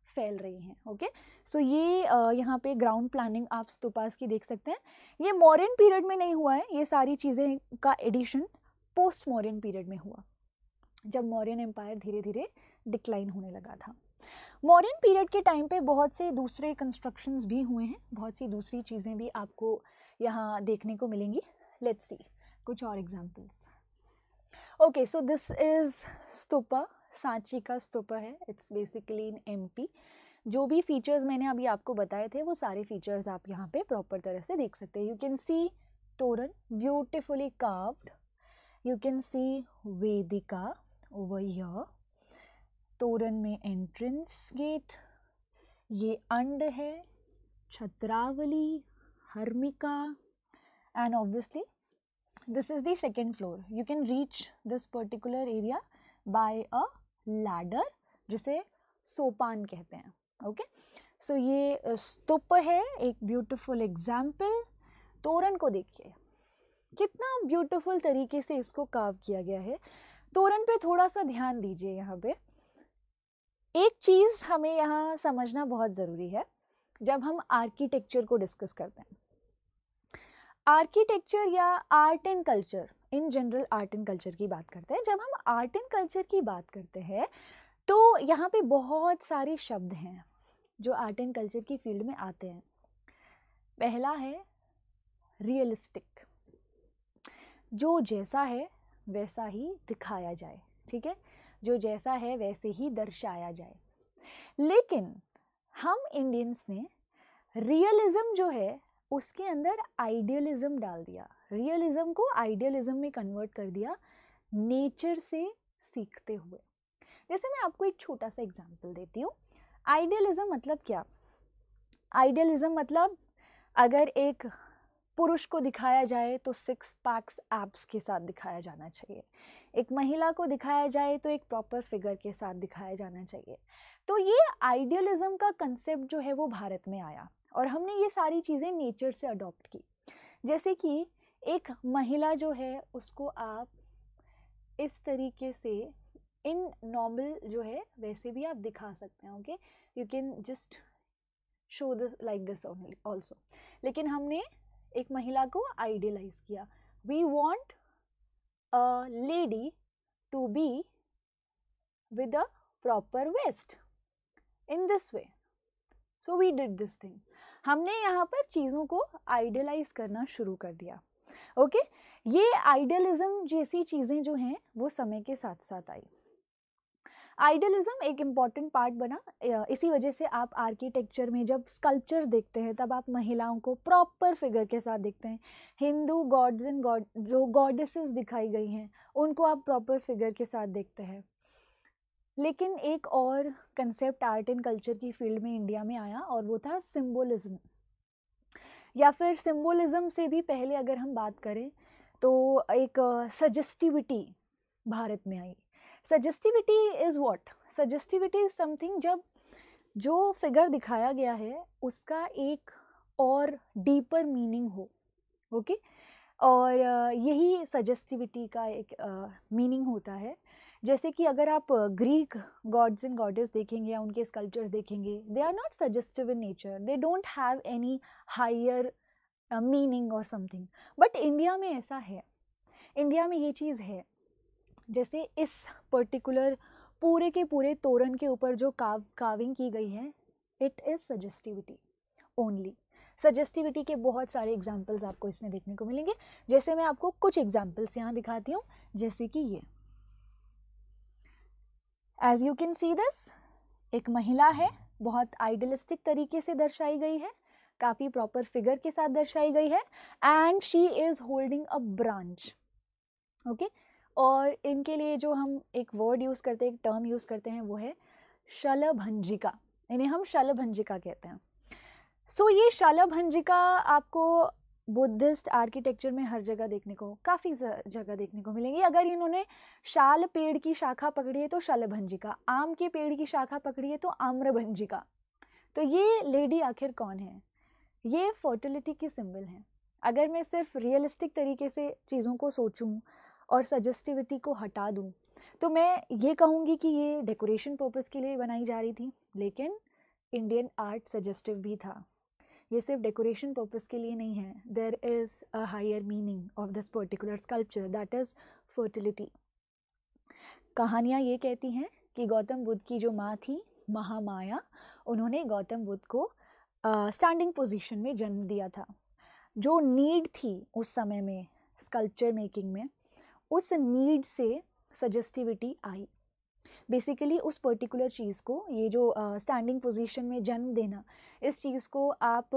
फैल रही हैं। ओके, सो ये यहाँ पे ग्राउंड प्लानिंग आप स्तूपास की देख सकते हैं। ये मौर्यन पीरियड में नहीं हुआ है, ये सारी चीज़ें का एडिशन पोस्ट मौर्यन पीरियड में हुआ, जब मौर्यन एम्पायर धीरे धीरे डिक्लाइन होने लगा था। मौर्यन पीरियड के टाइम पे बहुत से दूसरे कंस्ट्रक्शंस भी हुए हैं, बहुत सी दूसरी चीज़ें भी आपको यहाँ देखने को मिलेंगी। लेट्स सी कुछ और examples. Okay, so this is stupa, Sanchi का स्तूपा है। It's basically in MP. जो भी फीचर्स मैंने अभी आपको बताए थे वो सारे फीचर्स आप यहाँ पे प्रॉपर तरह से देख सकते हैं। यू कैन सी तोरण beautifully carved, you can C Vedika over here, तोरण में एंट्रेंस गेट, ये अंड है, छत्रावली, harmika, and obviously this is the second floor. You can reach this particular area by a ladder जिसे सोपान कहते हैं। ओके, सो ये स्तूप है, एक ब्यूटीफुल एग्जाम्पल। तोरण को देखिए कितना ब्यूटीफुल तरीके से इसको कार्व किया गया है। तोरण पे थोड़ा सा ध्यान दीजिए। यहाँ पे एक चीज़ हमें यहाँ समझना बहुत ज़रूरी है जब हम आर्किटेक्चर को डिस्कस करते हैं। आर्किटेक्चर या art and culture, in general art and culture की बात करते हैं। जब हम आर्ट एंड कल्चर की बात करते हैं तो यहाँ पे बहुत सारे शब्द हैं जो आर्ट एंड कल्चर की फील्ड में आते हैं। पहला है रियलिस्टिक, जो जैसा है वैसा ही दिखाया जाए, ठीक है, जो जैसा है वैसे ही दर्शाया जाए। लेकिन हम इंडियंस ने रियलिज्म जो है उसके अंदर आइडियलिज्म डाल दिया, रियलिज्म को आइडियलिज्म में कन्वर्ट कर दिया, नेचर से सीखते हुए। जैसे मैं आपको एक छोटा सा एग्जांपल देती हूँ। आइडियलिज्म मतलब क्या? आइडियलिज्म मतलब अगर एक पुरुष को दिखाया जाए तो 6 पैक्स एब्स के साथ दिखाया जाना चाहिए, एक महिला को दिखाया जाए तो एक प्रॉपर फिगर के साथ दिखाया जाना चाहिए। तो ये आइडियलिज्म का कंसेप्ट जो है वो भारत में आया और हमने ये सारी चीज़ें नेचर से अडॉप्ट की। जैसे कि एक महिला जो है उसको आप इस तरीके से इन नॉर्मल जो है वैसे भी आप दिखा सकते हैं। Okay, you can just show this like this also. लेकिन हमने एक महिला को आइडियलाइज किया। We want a lady to be with a proper waist in this way, so we did this thing. हमने यहाँ पर चीज़ों को आइडियलाइज करना शुरू कर दिया। ओके, ये आइडियलिज्म जैसी चीज़ें जो हैं वो समय के साथ साथ आई। आइडलिज्म एक इम्पॉर्टेंट पार्ट बना, इसी वजह से आप आर्किटेक्चर में जब स्कल्पचर्स देखते हैं तब आप महिलाओं को प्रॉपर फिगर के साथ देखते हैं। हिंदू गॉड्स एंड गॉड जो गॉडेसेस दिखाई गई हैं उनको आप प्रॉपर फिगर के साथ देखते हैं। लेकिन एक और कंसेप्ट आर्ट एंड कल्चर की फील्ड में इंडिया में आया और वो था सिंबोलिज्म, या फिर सिंबोलिज्म से भी पहले अगर हम बात करें तो एक सजेस्टिविटी भारत में आई। सजेस्टिविटी इज व्हाट? सजेस्टिविटी इज समथिंग जब जो फिगर दिखाया गया है उसका एक और डीपर मीनिंग हो। ओके और यही सजेस्टिविटी का एक मीनिंग होता है। जैसे कि अगर आप ग्रीक गॉड्स एंड गॉडेस देखेंगे या उनके स्कल्पचर्स देखेंगे, they are not suggestive in nature, they don't have any higher meaning और समथिंग। बट इंडिया में ऐसा है, इंडिया में ये चीज़ है। जैसे इस पर्टिकुलर पूरे के पूरे तोरण के ऊपर जो काविंग की गई है, इट इज़ सजेस्टिविटी ओनली। सजेस्टिविटी के बहुत सारे एग्जाम्पल्स आपको इसमें देखने को मिलेंगे। जैसे मैं आपको कुछ एग्जाम्पल्स यहाँ दिखाती हूँ, जैसे कि ये, as you can see this, एक महिला है, बहुत आइडियलिस्टिक तरीके से दर्शाई गई है, काफ़ी प्रॉपर फिगर के साथ दर्शाई गई है, and she is holding a branch. Okay और इनके लिए जो हम एक वर्ड यूज़ करते हैं, एक टर्म यूज़ करते हैं, वो है शलभंजिका। इन्हें हम शलभंजिका कहते हैं। सो ये शलभंजिका आपको बुद्धिस्ट आर्किटेक्चर में हर जगह देखने को, काफ़ी जगह देखने को मिलेंगी। अगर इन्होंने शाल पेड़ की शाखा पकड़ी है तो शलभंजिका, आम के पेड़ की शाखा पकड़ी है तो आम्रभंजिका। तो ये लेडी आखिर कौन है? ये फर्टिलिटी की सिंबल है। अगर मैं सिर्फ रियलिस्टिक तरीके से चीज़ों को सोचूं और सजेस्टिविटी को हटा दूं तो मैं ये कहूँगी कि ये डेकोरेशन पर्पस के लिए बनाई जा रही थी, लेकिन इंडियन आर्ट सजेस्टिव भी था। ये सिर्फ डेकोरेशन पर्पस के लिए नहीं है। There is a higher meaning of this particular sculpture, that is fertility. कहानियाँ ये कहती हैं कि गौतम बुद्ध की जो माँ थी महामाया, उन्होंने गौतम बुद्ध को स्टैंडिंग पोजीशन में जन्म दिया था। जो नीड थी उस समय में स्कल्पचर मेकिंग में, उस नीड से सजेस्टिविटी आई। बेसिकली उस पर्टिकुलर चीज़ को, ये जो स्टैंडिंग पोजीशन में जन्म देना, इस चीज़ को आप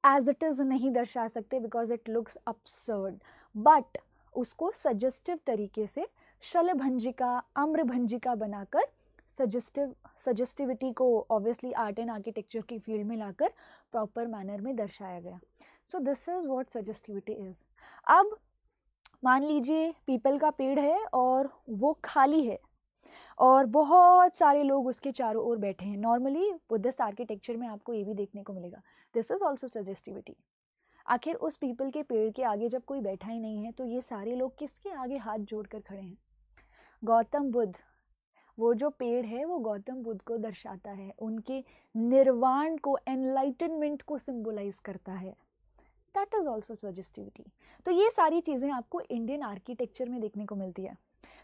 एज इट इज़ नहीं दर्शा सकते because it looks absurd, but उसको सजेस्टिव तरीके से शलभंजिका, आम्रभंजिका बनाकर सजेस्टिविटी को ऑब्वियसली आर्ट एंड आर्किटेक्चर की फील्ड में लाकर प्रॉपर मैनर में दर्शाया गया। So this is what suggestivity is. अब मान लीजिए पीपल का पेड़ है और वो खाली है और बहुत सारे लोग उसके चारों ओर बैठे हैं। नॉर्मली बुद्धिस्ट आर्किटेक्चर में आपको ये भी देखने को मिलेगा। This is also suggestivity. आखिर उस पीपल के पेड़ के आगे जब कोई बैठा ही नहीं है तो ये सारे लोग किसके आगे हाथ जोड़कर खड़े हैं? गौतम बुद्ध। वो जो पेड़ है वो गौतम बुद्ध को दर्शाता है, उनके निर्वाण को, एनलाइटनमेंट को सिंबलाइज करता है। That is also suggestivity. तो ये सारी चीज़ें आपको इंडियन आर्किटेक्चर में देखने को मिलती है।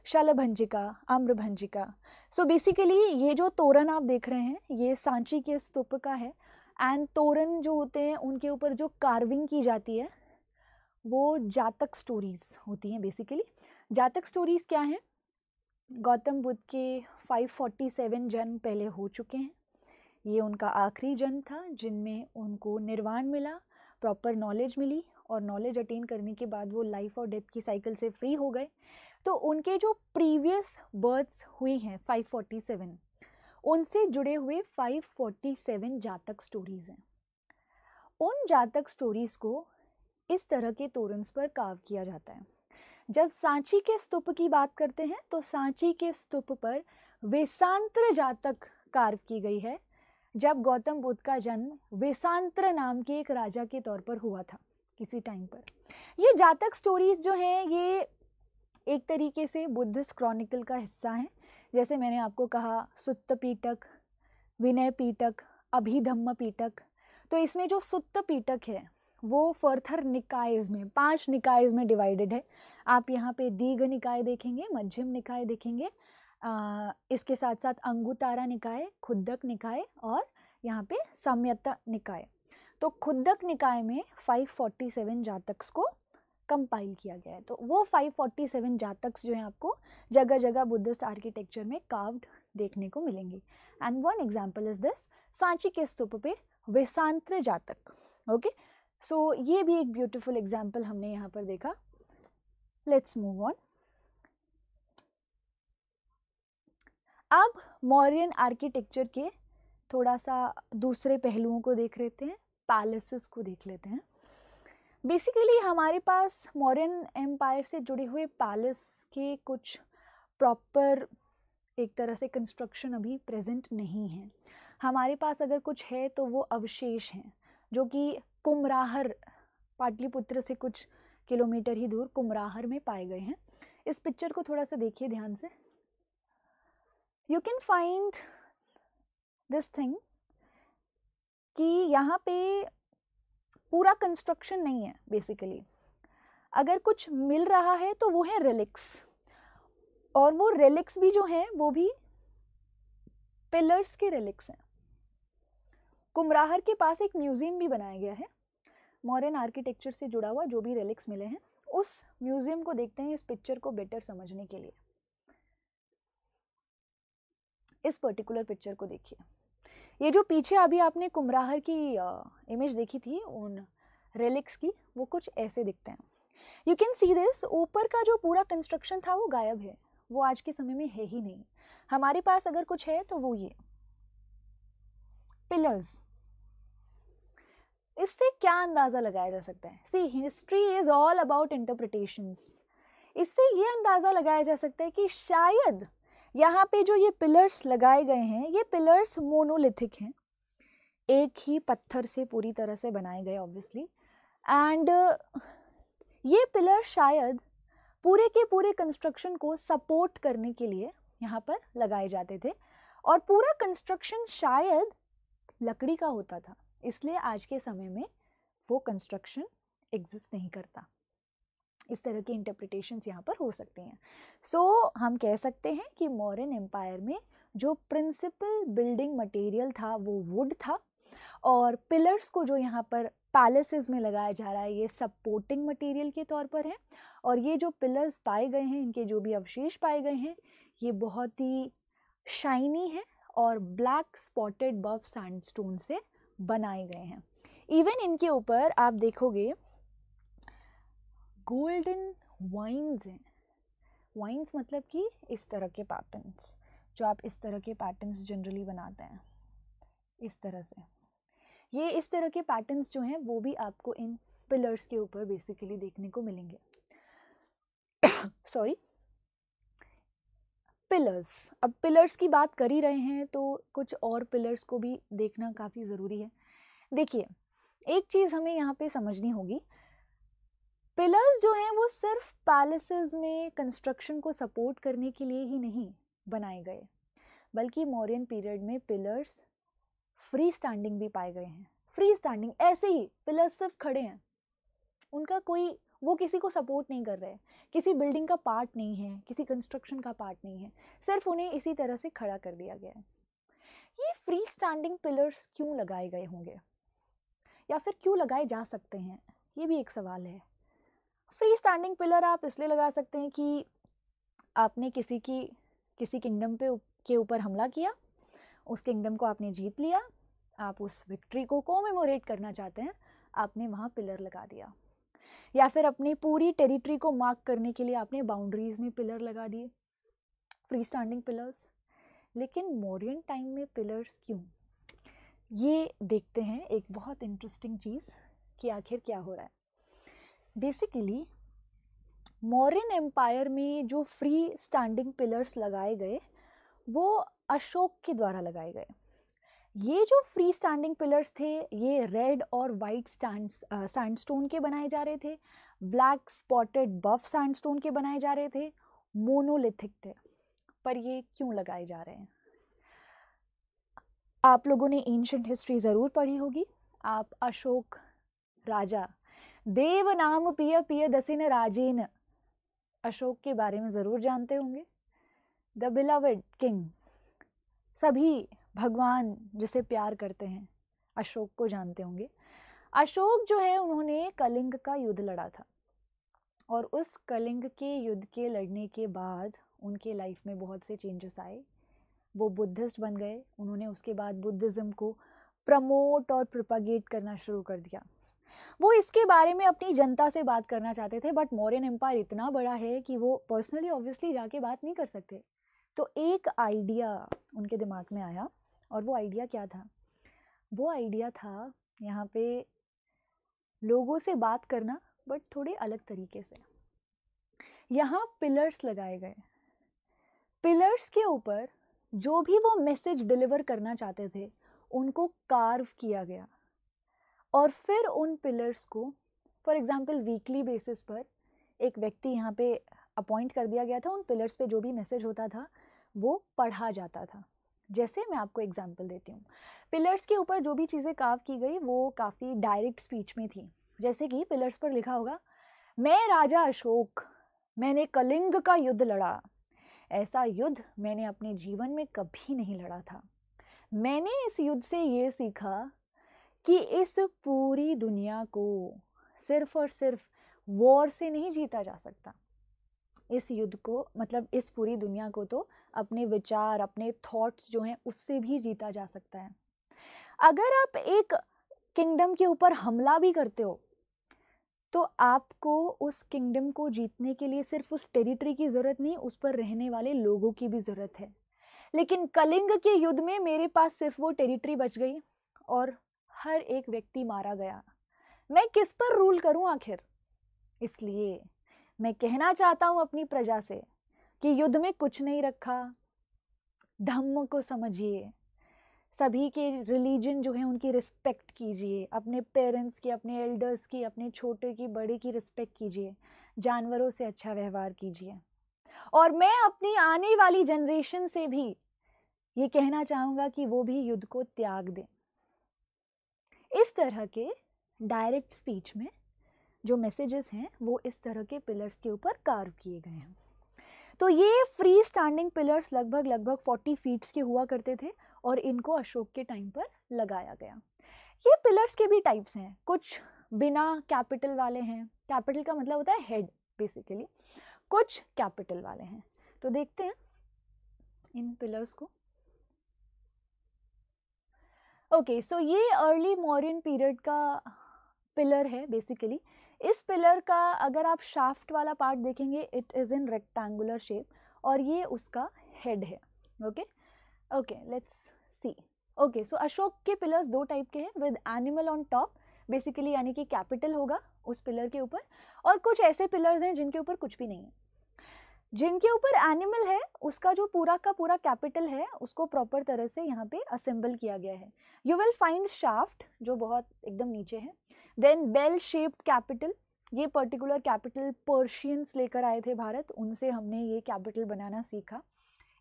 शलभंजिका, आम्रभंजिका। सो बेसिकली ये जो तोरण आप देख रहे हैं ये सांची के स्तूप का है, एंड तोरण जो होते हैं उनके ऊपर जो कार्विंग की जाती है वो जातक स्टोरीज होती हैं। बेसिकली जातक स्टोरीज क्या हैं? गौतम बुद्ध के 547 जन्म पहले हो चुके हैं। ये उनका आखिरी जन्म था जिनमें उनको निर्वाण मिला, प्रॉपर नॉलेज मिली, और नॉलेज अटेन करने के बाद वो लाइफ और डेथ की साइकिल से फ्री हो गए। तो उनके जो प्रीवियस बर्थ्स हुई हैं 547, उनसे जुड़े हुए 547 जातक स्टोरीज हैं। उन जातक स्टोरीज को इस तरह के तोरन्स पर कार्व किया जाता है। जब सांची के स्तूप की बात करते हैं तो सांची के स्तूप पर वेसांत्र जातक कार्व की गई है, जब गौतम बुद्ध का जन्म वेसांत्र नाम के एक राजा के तौर पर हुआ था किसी टाइम पर। ये जातक स्टोरीज जो हैं ये एक तरीके से बुद्धिस्ट क्रॉनिकल का हिस्सा हैं। जैसे मैंने आपको कहा सुत्त पीटक, विनय पीटक, अभिधम्म पीटक। तो इसमें जो सुत्त पीटक है वो फर्थर निकायज में, 5 निकायज में डिवाइडेड है। आप यहाँ पे दीघ निकाय देखेंगे, मध्यम निकाय देखेंगे, इसके साथ साथ अंगुतारा निकाय, खुद्दक निकाय, और यहाँ पे सम्यता निकाय। तो खुद्दक निकाय में 547 जातक्स को कंपाइल किया गया है। तो वो 547 जातक्स जो हैं आपको जगह जगह बुद्धिस्ट आर्किटेक्चर में कार्व्ड देखने को मिलेंगे। And one example is this Sanchi के स्तूप पे वेसांत्र जातक। ओके, सो ये भी एक ब्यूटीफुल एग्जांपल हमने यहाँ पर देखा। Let's move on. अब मौर्यन आर्किटेक्चर के थोड़ा सा दूसरे पहलुओं को देख लेते हैं, पैलेसेस को देख लेते हैं। बेसिकली हमारे पास मौर्यन एम्पायर से जुड़े हुए पैलेस के कुछ प्रॉपर एक तरह से कंस्ट्रक्शन अभी प्रेजेंट नहीं है। हमारे पास अगर कुछ है तो वो अवशेष हैं जो कि कुमराहर, पाटलिपुत्र से कुछ किलोमीटर ही दूर कुमराहर में पाए गए हैं। इस पिक्चर को थोड़ा सा देखिए ध्यान से। You can find this thing कि यहाँ पे पूरा कंस्ट्रक्शन नहीं है। बेसिकली अगर कुछ मिल रहा है तो वो है रेलिक्स, और वो रेलिक्स भी जो हैं वो भी पिलर्स के रेलिक्स हैं। कुमराहर के पास एक म्यूजियम भी बनाया गया है मौर्यन आर्किटेक्चर से जुड़ा हुआ। जो भी रेलिक्स मिले हैं उस म्यूजियम को देखते हैं इस पिक्चर को बेटर समझने के लिए। इस पर्टिकुलर पिक्चर को देखिए। ये जो पीछे अभी आपने कुमराहर की इमेज देखी थी उन रेलिक्स की, वो कुछ ऐसे दिखते हैं। यू कैन सी दिस, ऊपर का जो पूरा कंस्ट्रक्शन था वो गायब है, वो आज के समय में है ही नहीं। हमारे पास अगर कुछ है तो वो ये पिलर्स। इससे क्या अंदाजा लगाया जा सकता है? See, history is all about interpretations. इससे ये अंदाजा लगाया जा सकता है कि शायद यहाँ पे जो ये पिलर्स लगाए गए हैं ये पिलर्स मोनोलिथिक हैं, एक ही पत्थर से पूरी तरह से बनाए गए ऑब्वियसली। एंड ये पिलर शायद पूरे के पूरे कंस्ट्रक्शन को सपोर्ट करने के लिए यहाँ पर लगाए जाते थे, और पूरा कंस्ट्रक्शन शायद लकड़ी का होता था, इसलिए आज के समय में वो कंस्ट्रक्शन एग्जिस्ट नहीं करता। इस तरह की इंटरप्रिटेशंस यहाँ पर हो सकती हैं। सो हम कह सकते हैं कि मौर्यन एम्पायर में जो प्रिंसिपल बिल्डिंग मटेरियल था वो वुड था, और पिलर्स को जो यहाँ पर पैलेसेस में लगाया जा रहा है ये सपोर्टिंग मटेरियल के तौर पर है। और ये जो पिलर्स पाए गए हैं, इनके जो भी अवशेष पाए गए हैं, ये बहुत ही शाइनी है और ब्लैक स्पॉटेड बफ सैंडस्टोन से बनाए गए हैं। इवन इनके ऊपर आप देखोगे गोल्डन वाइन्स हैं। वाइन्स मतलब कि इस तरह के पैटर्न्स, जो आप इस तरह के पैटर्न्स जनरली बनाते हैं इस तरह से, ये इस तरह के पैटर्न्स जो हैं वो भी आपको इन पिलर्स के ऊपर बेसिकली देखने को मिलेंगे। Sorry, pillars. अब पिलर्स की बात कर ही रहे हैं तो कुछ और पिलर्स को भी देखना काफ़ी ज़रूरी है। देखिए, एक चीज़ हमें यहाँ पे समझनी होगी, पिलर्स जो हैं वो सिर्फ पैलेसेस में कंस्ट्रक्शन को सपोर्ट करने के लिए ही नहीं बनाए गए, बल्कि मौर्यन पीरियड में पिलर्स फ्री स्टैंडिंग भी पाए गए हैं। फ्री स्टैंडिंग, ऐसे ही पिलर्स सिर्फ खड़े हैं, उनका कोई, वो किसी को सपोर्ट नहीं कर रहे, किसी बिल्डिंग का पार्ट नहीं है, किसी कंस्ट्रक्शन का पार्ट नहीं है, सिर्फ उन्हें इसी तरह से खड़ा कर दिया गया है। ये फ्री स्टैंडिंग पिलर्स क्यों लगाए गए होंगे, या फिर क्यों लगाए जा सकते हैं, ये भी एक सवाल है। फ्री स्टैंडिंग पिलर आप इसलिए लगा सकते हैं कि आपने किसी किंगडम के ऊपर हमला किया, उस किंगडम को आपने जीत लिया, आप उस विक्ट्री को कोमेमोरेट करना चाहते हैं, आपने वहाँ पिलर लगा दिया। या फिर अपनी पूरी टेरिटरी को मार्क करने के लिए आपने बाउंड्रीज में पिलर लगा दिए, फ्री स्टैंडिंग पिलर्स। लेकिन मौर्यन टाइम में पिलर्स क्यों, ये देखते हैं एक बहुत इंटरेस्टिंग चीज़ कि आखिर क्या हो रहा है। बेसिकली मौर्यन एम्पायर में जो फ्री स्टैंडिंग पिलर्स लगाए गए वो अशोक के द्वारा लगाए गए। ये जो फ्री स्टैंडिंग पिलर्स थे ये रेड और वाइट सैंडस्टोन के बनाए जा रहे थे, ब्लैक स्पॉटेड बफ सैंडस्टोन के बनाए जा रहे थे, मोनोलिथिक थे। पर ये क्यों लगाए जा रहे हैं? आप लोगों ने एंशिएंट हिस्ट्री ज़रूर पढ़ी होगी। आप अशोक राजा, देव नाम पिय पिय दसिन राजेन, अशोक के बारे में ज़रूर जानते होंगे। द बिलवड किंग, सभी भगवान जिसे प्यार करते हैं अशोक को जानते होंगे। अशोक जो है उन्होंने कलिंग का युद्ध लड़ा था। और उस कलिंग के युद्ध के लड़ने के बाद उनके लाइफ में बहुत से चेंजेस आए। वो बुद्धिस्ट बन गए। उन्होंने उसके बाद बुद्धिज़्म को प्रमोट और प्रोपागेट करना शुरू कर दिया। वो इसके बारे में अपनी जनता से बात करना चाहते थे, बट मौर्यन एम्पायर इतना बड़ा है कि वो पर्सनली ऑब्वियसली जाके बात नहीं कर सकते। तो एक आइडिया उनके दिमाग में आया, और वो आइडिया क्या था? वो आइडिया था यहाँ पे लोगों से बात करना, बट थोड़े अलग तरीके से। यहाँ पिलर्स लगाए गए। पिलर्स के ऊपर जो भी वो मैसेज डिलीवर करना चाहते थे उनको कार्व किया गया, और फिर उन पिलर्स को फॉर एग्जांपल वीकली बेसिस पर एक व्यक्ति यहाँ पे अपॉइंट कर दिया गया था। उन पिलर्स पे जो भी मैसेज होता था वो पढ़ा जाता था। जैसे मैं आपको एग्जांपल देती हूँ, पिलर्स के ऊपर जो भी चीज़ें कार्व की गई वो काफ़ी डायरेक्ट स्पीच में थी। जैसे कि पिलर्स पर लिखा होगा, मैं राजा अशोक, मैंने कलिंग का युद्ध लड़ा। ऐसा युद्ध मैंने अपने जीवन में कभी नहीं लड़ा था। मैंने इस युद्ध से ये सीखा कि इस पूरी दुनिया को सिर्फ और सिर्फ वॉर से नहीं जीता जा सकता। इस युद्ध को मतलब इस पूरी दुनिया को तो अपने विचार, अपने थॉट्स जो हैं उससे भी जीता जा सकता है। अगर आप एक किंगडम के ऊपर हमला भी करते हो तो आपको उस किंगडम को जीतने के लिए सिर्फ उस टेरिटरी की ज़रूरत नहीं, उस पर रहने वाले लोगों की भी ज़रूरत है। लेकिन कलिंग के युद्ध में मेरे पास सिर्फ वो टेरिटरी बच गई और हर एक व्यक्ति मारा गया। मैं किस पर रूल करूं आखिर? इसलिए मैं कहना चाहता हूं अपनी प्रजा से कि युद्ध में कुछ नहीं रखा। धम्म को समझिए, सभी के रिलीजन जो है उनकी रिस्पेक्ट कीजिए, अपने पेरेंट्स की, अपने एल्डर्स की, अपने छोटे की, बड़े की रिस्पेक्ट कीजिए, जानवरों से अच्छा व्यवहार कीजिए। और मैं अपनी आने वाली जनरेशन से भी ये कहना चाहूँगा कि वो भी युद्ध को त्याग दें। इस तरह के डायरेक्ट स्पीच में जो मैसेजेस हैं वो इस तरह के पिलर्स के ऊपर कार्व किए गए हैं। तो ये फ्री स्टैंडिंग पिलर्स लगभग 40 फीट्स के हुआ करते थे और इनको अशोक के टाइम पर लगाया गया। ये पिलर्स के भी टाइप्स हैं। कुछ बिना कैपिटल वाले हैं, कैपिटल का मतलब होता है हेड बेसिकली, कुछ कैपिटल वाले हैं। तो देखते हैं इन पिलर्स को। ओके, सो ये अर्ली मॉडर्न पीरियड का पिलर है बेसिकली। इस पिलर का अगर आप शाफ्ट वाला पार्ट देखेंगे it is in rectangular shape और ये उसका हेड है। Okay okay, let's see. Okay, so Ashoka के पिलर्स दो टाइप के हैं, with animal on top basically, यानी कि कैपिटल होगा उस पिलर के ऊपर, और कुछ ऐसे पिलर्स हैं जिनके ऊपर कुछ भी नहीं है। जिनके ऊपर एनिमल है उसका जो पूरा का पूरा कैपिटल है उसको प्रॉपर तरह से यहाँ पे असेंबल किया गया है। यू विल फाइंड शाफ्ट जो बहुत एकदम नीचे है, देन बेल शेप्ड कैपिटल। ये पर्टिकुलर कैपिटल पर्शियंस लेकर आए थे भारत, उनसे हमने ये कैपिटल बनाना सीखा।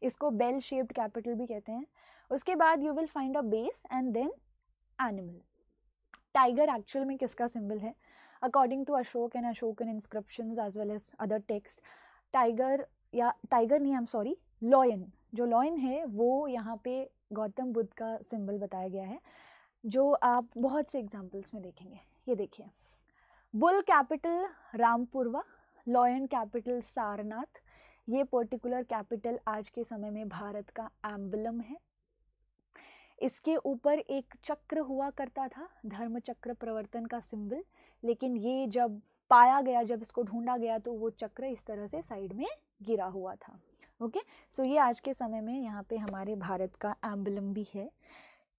इसको बेल शेप्ड कैपिटल भी कहते हैं। उसके बाद you will find a base and then animal. Tiger actual में किसका सिंबल है? According to Ashok and Ashokan inscriptions as well as other text, tiger, या टाइगर नहीं, आई एम सॉरी, लॉयन, जो लॉयन है वो यहाँ पे गौतम बुद्ध का सिंबल बताया गया है, जो आप बहुत से एग्जाम्पल्स में देखेंगे। ये देखिए, bull capital Rampurwa, lion capital Sarnath. ये पर्टिकुलर कैपिटल आज के समय में भारत का एम्बलम है। इसके ऊपर एक चक्र हुआ करता था, धर्म चक्र प्रवर्तन का सिंबल, लेकिन ये जब पाया गया, जब इसको ढूंढा गया तो वो चक्र इस तरह से साइड में गिरा हुआ था। ओके, सो ये आज के समय में यहाँ पे हमारे भारत का एम्बलम भी है।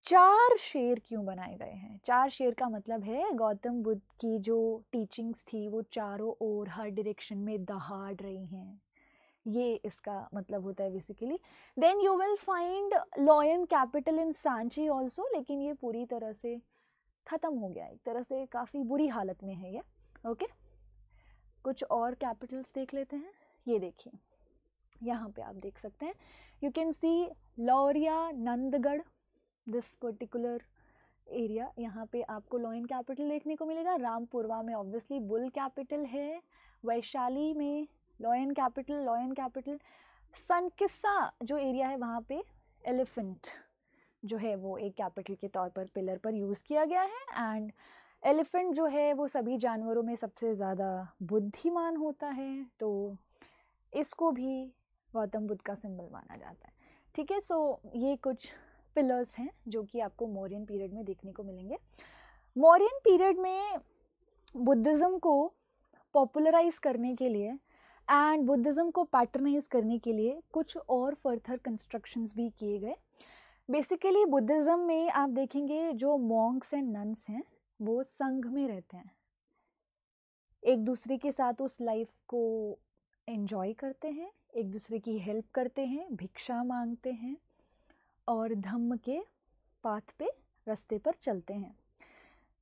4 शेर क्यों बनाए गए हैं? 4 शेर का मतलब है गौतम बुद्ध की जो टीचिंग्स थी वो चारों ओर हर डायरेक्शन में दहाड़ रही हैं, ये इसका मतलब होता है basically. Then you will find lion capital in Sanchi also, लेकिन ये पूरी तरह से खत्म हो गया, एक तरह से काफ़ी बुरी हालत में है ये। ओके, कुछ और कैपिटल्स देख लेते हैं। ये देखिए, यहाँ पे आप देख सकते हैं, you can C Lauriya Nandgarh, this particular area, यहाँ पे आपको लॉयन कैपिटल देखने को मिलेगा। रामपुरवा में ऑब्वियसली बुल कैपिटल है। वैशाली में लॉयन कैपिटल। सनकिस्सा जो एरिया है वहाँ पे एलिफेंट जो है वो एक कैपिटल के तौर पर पिलर पर यूज़ किया गया है। एंड एलिफेंट जो है वो सभी जानवरों में सबसे ज़्यादा बुद्धिमान होता है, तो इसको भी गौतम बुद्ध का सिंबल माना जाता है। ठीक है, सो ये कुछ पिलर्स हैं जो कि आपको मौर्यन पीरियड में देखने को मिलेंगे। मौर्यन पीरियड में बुद्धिज़्म को पॉपुलराइज करने के लिए एंड बुद्धिज़्म को पैटर्नाइज करने के लिए कुछ और फर्दर कंस्ट्रक्शंस भी किए गए। बेसिकली बुद्धिज़्म में आप देखेंगे जो मॉन्क्स एंड नन्स हैं वो संघ में रहते हैं, एक दूसरे के साथ उस लाइफ को एंजॉय करते हैं, एक दूसरे की हेल्प करते हैं, भिक्षा मांगते हैं और धम्म के पाथ पे रास्ते पर चलते हैं।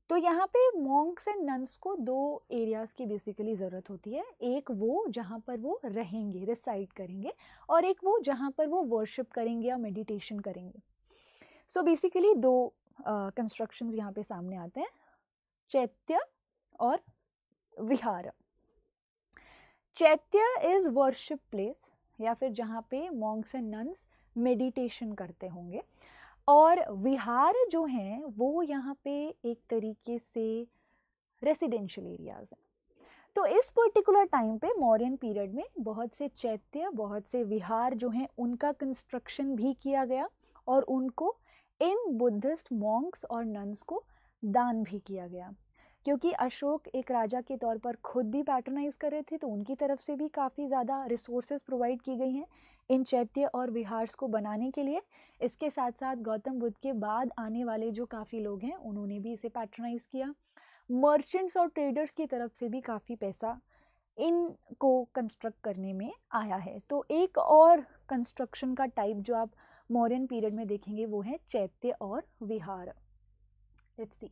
तो यहाँ पे मॉन्क्स एंड नन्स को दो एरियाज़ की बेसिकली ज़रूरत होती है, एक वो जहाँ पर वो रहेंगे, रिसाइड करेंगे, और एक वो जहाँ पर वो वर्शिप करेंगे या मेडिटेशन करेंगे। सो बेसिकली दो कंस्ट्रक्शंस यहाँ पे सामने आते हैं, चैत्य और विहार। चैत्य इज वर्शिप प्लेस या फिर जहाँ पे मॉन्क्स एंड नन्स मेडिटेशन करते होंगे, और विहार जो हैं वो यहाँ पे एक तरीके से रेसिडेंशियल एरियाज हैं। तो इस पर्टिकुलर टाइम पे मौर्यन पीरियड में बहुत से चैत्य, बहुत से विहार जो हैं उनका कंस्ट्रक्शन भी किया गया और उनको इन बुद्धिस्ट मॉन्क्स और नन्स को दान भी किया गया, क्योंकि अशोक एक राजा के तौर पर खुद भी पैटर्नाइज कर रहे थे, तो उनकी तरफ से भी काफ़ी ज़्यादा रिसोर्सेज प्रोवाइड की गई हैं इन चैत्य और विहार्स को बनाने के लिए। इसके साथ साथ गौतम बुद्ध के बाद आने वाले जो काफ़ी लोग हैं उन्होंने भी इसे पैटर्नाइज किया। मर्चेंट्स और ट्रेडर्स की तरफ से भी काफ़ी पैसा इनको कंस्ट्रक्ट करने में आया है। तो एक और कंस्ट्रक्शन का टाइप जो आप मौर्यन पीरियड में देखेंगे वो है चैत्य और विहार। Let's see.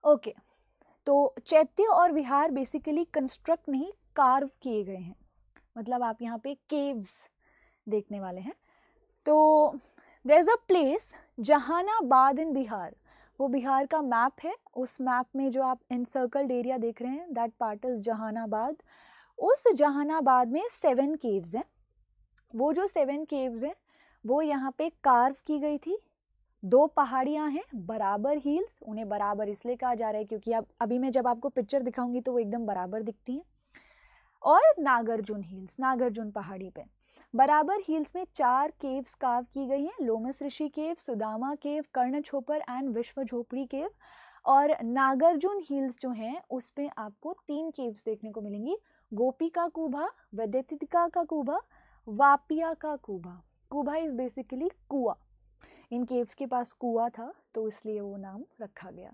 ओके, तो चैत्य और विहार बेसिकली कंस्ट्रक्ट नहीं, कार्व किए गए हैं, मतलब आप यहाँ पे केव्स देखने वाले हैं। तो there is a place Jahanabad in Bihar, वो बिहार का मैप है, उस मैप में जो आप एनसर्कल्ड एरिया देख रहे हैं दैट पार्ट इज जहानाबाद। उस जहानाबाद में 7 केव्स हैं। वो जो 7 केव्स हैं वो यहाँ पे कार्व की गई थी। 2 पहाड़ियाँ हैं बराबर हील्स, उन्हें बराबर इसलिए कहा जा रहा है क्योंकि अब अभी मैं जब आपको पिक्चर दिखाऊंगी तो वो एकदम बराबर दिखती हैं। और नागार्जुन हील्स, नागार्जुन पहाड़ी पे बराबर हील्स में 4 केव्स कार्व की गई हैं, लोमस ऋषि केव, सुदामा केव, कर्ण छोपर एंड विश्व झोपड़ी केव। और नागार्जुन हिल्स जो हैं उसमें आपको 3 केव्स देखने को मिलेंगी, गोपी का कुभा, वैद्यतिका का कुभा, वापिया का कुभा। कुभा इज बेसिकली कुआ, इन केव्स के पास कुआ था तो इसलिए वो नाम रखा गया।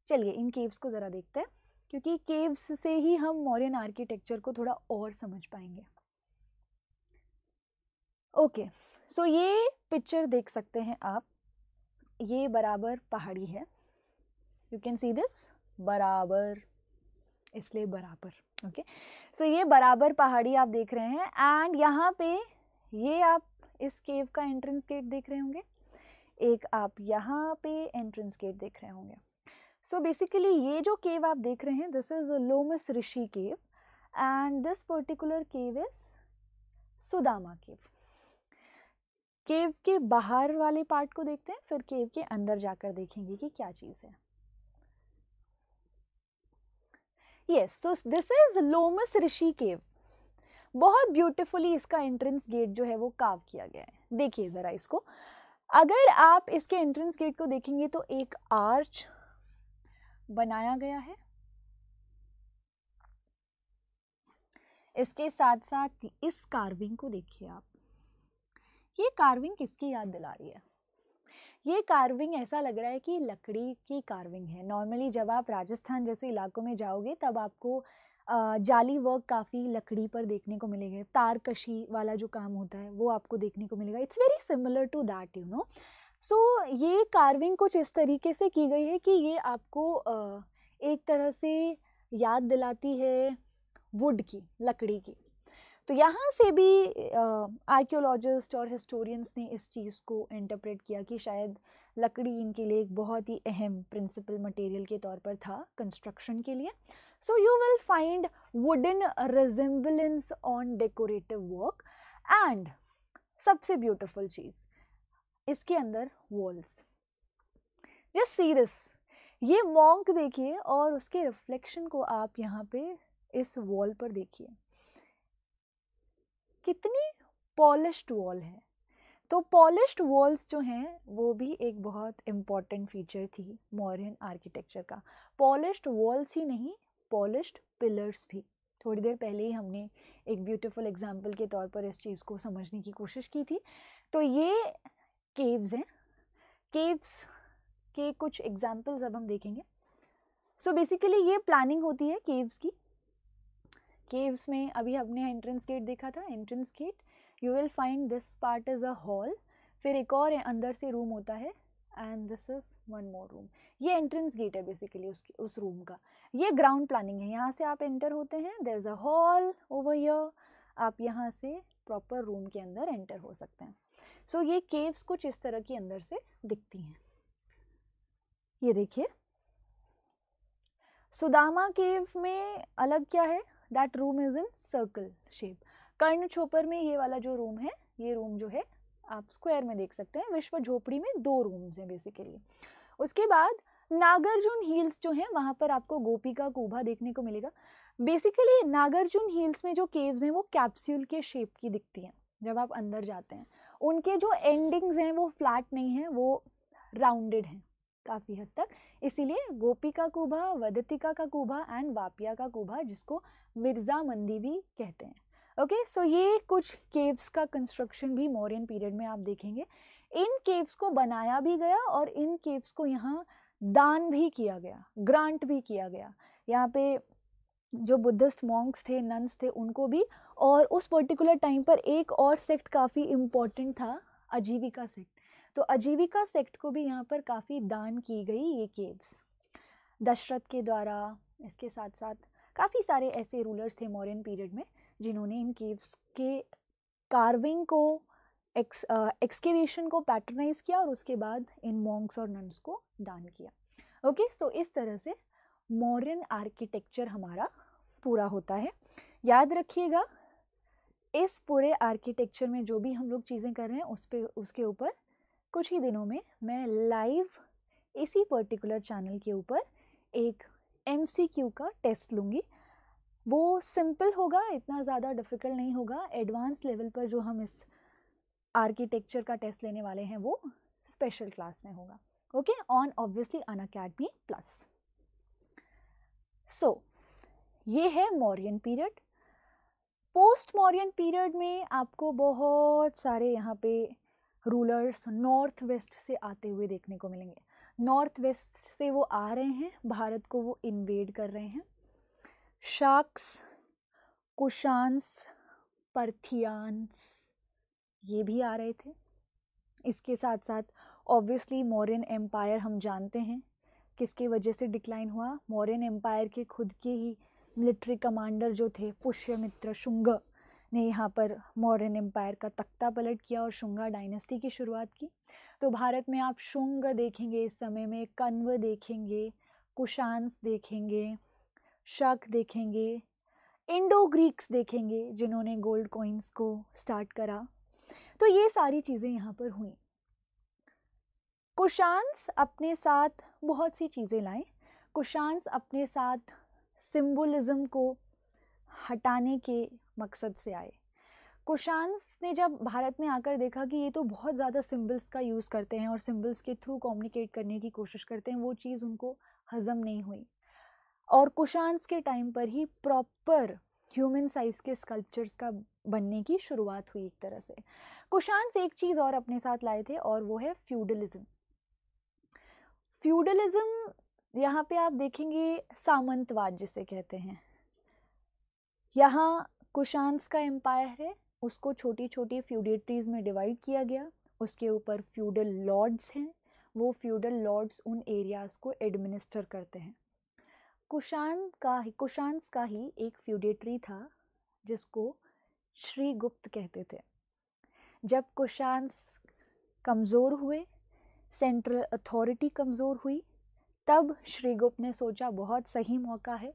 चलिए इन केव्स को ज़रा देखते हैं, क्योंकि केव्स से ही हम मौर्यन आर्किटेक्चर को थोड़ा और समझ पाएंगे। ओके, सो ये पिक्चर देख सकते हैं आप, ये बराबर पहाड़ी है, यू कैन सी दिस, बराबर इसलिए बराबर। ओके, सो ये बराबर पहाड़ी आप देख रहे हैं एंड यहाँ पे ये आप इस केव का एंट्रेंस गेट देख रहे होंगे, एक आप यहाँ पे एंट्रेंस गेट देख रहे होंगे। सो बेसिकली ये जो केव आप देख रहे हैं this is Lomas Rishi cave and this particular cave is Sudama cave. Cave के बाहर वाले पार्ट को देखते हैं, फिर केव के अंदर जाकर देखेंगे कि क्या चीज है। Yes, so this is Lomas Rishi cave. बहुत ब्यूटीफुली इसका एंट्रेंस गेट जो है वो कार्व किया गया है। देखिए जरा इसको, अगर आप इसके एंट्रेंस गेट को देखेंगे तो एक आर्च बनाया गया है, इसके साथ साथ इस कार्विंग को देखिए आप, ये कार्विंग किसकी याद दिला रही है? ये कार्विंग ऐसा लग रहा है कि लकड़ी की कार्विंग है। नॉर्मली जब आप राजस्थान जैसे इलाकों में जाओगे तब आपको जाली वर्क काफ़ी लकड़ी पर देखने को मिलेगा, तारकशी वाला जो काम होता है वो आपको देखने को मिलेगा। It's very similar to that, you know. So ये कार्विंग कुछ इस तरीके से की गई है कि ये आपको एक तरह से याद दिलाती है वुड की, लकड़ी की। तो यहाँ से भी आर्कियोलॉजिस्ट और हिस्टोरियंस ने इस चीज़ को इंटरप्रेट किया कि शायद लकड़ी इनके लिए एक बहुत ही अहम प्रिंसिपल मटेरियल के तौर पर था कंस्ट्रक्शन के लिए। So you will find wooden resemblance on decorative work and सबसे ब्यूटिफुल चीज़ इसके अंदर वॉल्स। जस्ट सी दिस, ये मॉन्क देखिए और उसके रिफ्लेक्शन को आप यहाँ पे इस वॉल पर देखिए, कितनी पॉलिश्ड वॉल है। तो पॉलिश्ड वॉल्स जो हैं वो भी एक बहुत इम्पॉर्टेंट फीचर थी मौर्यन आर्किटेक्चर का। पॉलिश्ड वॉल्स ही नहीं, पॉलिश्ड पिलर्स भी। थोड़ी देर पहले ही हमने एक ब्यूटीफुल एग्जाम्पल के तौर पर इस चीज़ को समझने की कोशिश की थी। तो ये केव्स हैं, केव्स के कुछ एग्जाम्पल्स अब हम देखेंगे। सो बेसिकली ये प्लानिंग होती है केव्स की। केव्स में अभी हमने एंट्रेंस गेट देखा था, entrance gate, you will find this part is a hall, फिर एक और अंदर से रूम होता है and this is one more room. ये एंट्रेंस गेट है बेसिकली उस रूम का। ये ग्राउंड प्लानिंग है, यहाँ से आप एंटर होते हैं, there is a hall over here, आप यहाँ से प्रॉपर रूम के अंदर एंटर हो सकते हैं। सो ये केव्स कुछ इस तरह की अंदर से दिखती हैं। ये देखिए सुदामा केव में अलग क्या है, that room is in circle shape. Karna Chaupar में ये वाला जो रूम है, ये रूम जो है आप स्क्वायर में देख सकते हैं। विश्व झोपड़ी में 2 रूम्स हैं बेसिकली। उसके बाद नागार्जुन हिल्स जो है वहां पर आपको गोपी का कुभा देखने को मिलेगा। बेसिकली नागार्जुन हिल्स में जो केव्स हैं वो कैप्सूल के शेप की दिखती हैं जब आप अंदर जाते हैं। उनके जो एंडिंग्स हैं वो फ्लैट नहीं है, वो राउंडेड हैं काफी हद तक। इसीलिए गोपी का कुभा, वदतिका का कुभा एंड वापिया का कुभा, जिसको मिर्जा मंदी भी कहते हैं। ओके, सो ये कुछ केव्स का कंस्ट्रक्शन भी मौर्यन पीरियड में आप देखेंगे। इन केव्स को बनाया भी गया और इन केव्स को यहाँ दान भी किया गया, ग्रांट भी किया गया। यहाँ पे जो बुद्धिस्ट मॉन्क्स थे, नन्स थे, उनको भी। और उस पर्टिकुलर टाइम पर एक और सेक्ट काफ़ी इम्पोर्टेंट था, अजीविका सेक्ट। तो अजीविका सेक्ट को भी यहाँ पर काफ़ी दान की गई ये केव्स दशरथ के द्वारा। इसके साथ साथ काफ़ी सारे ऐसे रूलर्स थे मौर्यन पीरियड में जिन्होंने इन केव्स के कार्विंग को, एक्सकेवेशन को पैटर्नाइज किया और उसके बाद इन मॉन्क्स और नन्स को दान किया। ओके, सो इस तरह से मौर्यन आर्किटेक्चर हमारा पूरा होता है। याद रखिएगा इस पूरे आर्किटेक्चर में जो भी हम लोग चीज़ें कर रहे हैं उसके ऊपर कुछ ही दिनों में मैं लाइव इसी पर्टिकुलर चैनल के ऊपर एक MCQ का टेस्ट लूँगी। वो सिंपल होगा, इतना ज़्यादा डिफ़िकल्ट नहीं होगा। एडवांस लेवल पर जो हम इस आर्किटेक्चर का टेस्ट लेने वाले हैं वो स्पेशल क्लास में होगा। Okay, on obviously Unacademy plus. So ये है Mauryan period. Post Mauryan period में आपको बहुत सारे यहाँ पे रूलर्स नॉर्थ वेस्ट से आते हुए देखने को मिलेंगे। नॉर्थ वेस्ट से वो आ रहे हैं, भारत को वो इन्वेड कर रहे हैं। शाक्स, कुशान्स, पर्थियान्स ये भी आ रहे थे। इसके साथ साथ ऑब्वियसली मौर्यन एम्पायर हम जानते हैं किसकी वजह से डिक्लाइन हुआ। मौर्यन एम्पायर के खुद के ही मिलिट्री कमांडर जो थे पुष्यमित्र शुंग ने यहाँ पर मौर्यन एम्पायर का तख्ता पलट किया और शुंगा डायनेस्टी की शुरुआत की। तो भारत में आप शुंग देखेंगे, इस समय में कण्व देखेंगे, कुशान्स देखेंगे, शक देखेंगे, इंडो ग्रीक्स देखेंगे जिन्होंने गोल्ड कॉइन्स को स्टार्ट करा। तो ये सारी चीज़ें यहाँ पर हुई। कुशान्स अपने साथ बहुत सी चीज़ें लाए। कुशान्स अपने साथ सिंबोलिज्म को हटाने के मकसद से आए। कुशान्स ने जब भारत में आकर देखा कि ये तो बहुत ज़्यादा सिंबल्स का यूज़ करते हैं और सिंबल्स के थ्रू कम्युनिकेट करने की कोशिश करते हैं, वो चीज़ उनको हज़म नहीं हुई। और कुशान्स के टाइम पर ही प्रॉपर ह्यूमन साइज के स्कल्पचर्स का बनने की शुरुआत हुई एक तरह से। कुशान्स एक चीज़ और अपने साथ लाए थे और वो है फ्यूडलिज्म। फ्यूडलिज्म यहाँ पे आप देखेंगे सामंतवाद जिसे कहते हैं। यहाँ कुशान्स का एम्पायर है, उसको छोटी छोटी फ्यूडेटरीज में डिवाइड किया गया। उसके ऊपर फ्यूडल लॉर्ड्स हैं, वो फ्यूडल लॉर्ड्स उन एरियाज़ को एडमिनिस्टर करते हैं। कुशान्स का ही एक फ्यूडेटरी था जिसको श्रीगुप्त कहते थे। जब कुशान्स कमज़ोर हुए, सेंट्रल अथॉरिटी कमज़ोर हुई, तब श्रीगुप्त ने सोचा बहुत सही मौका है,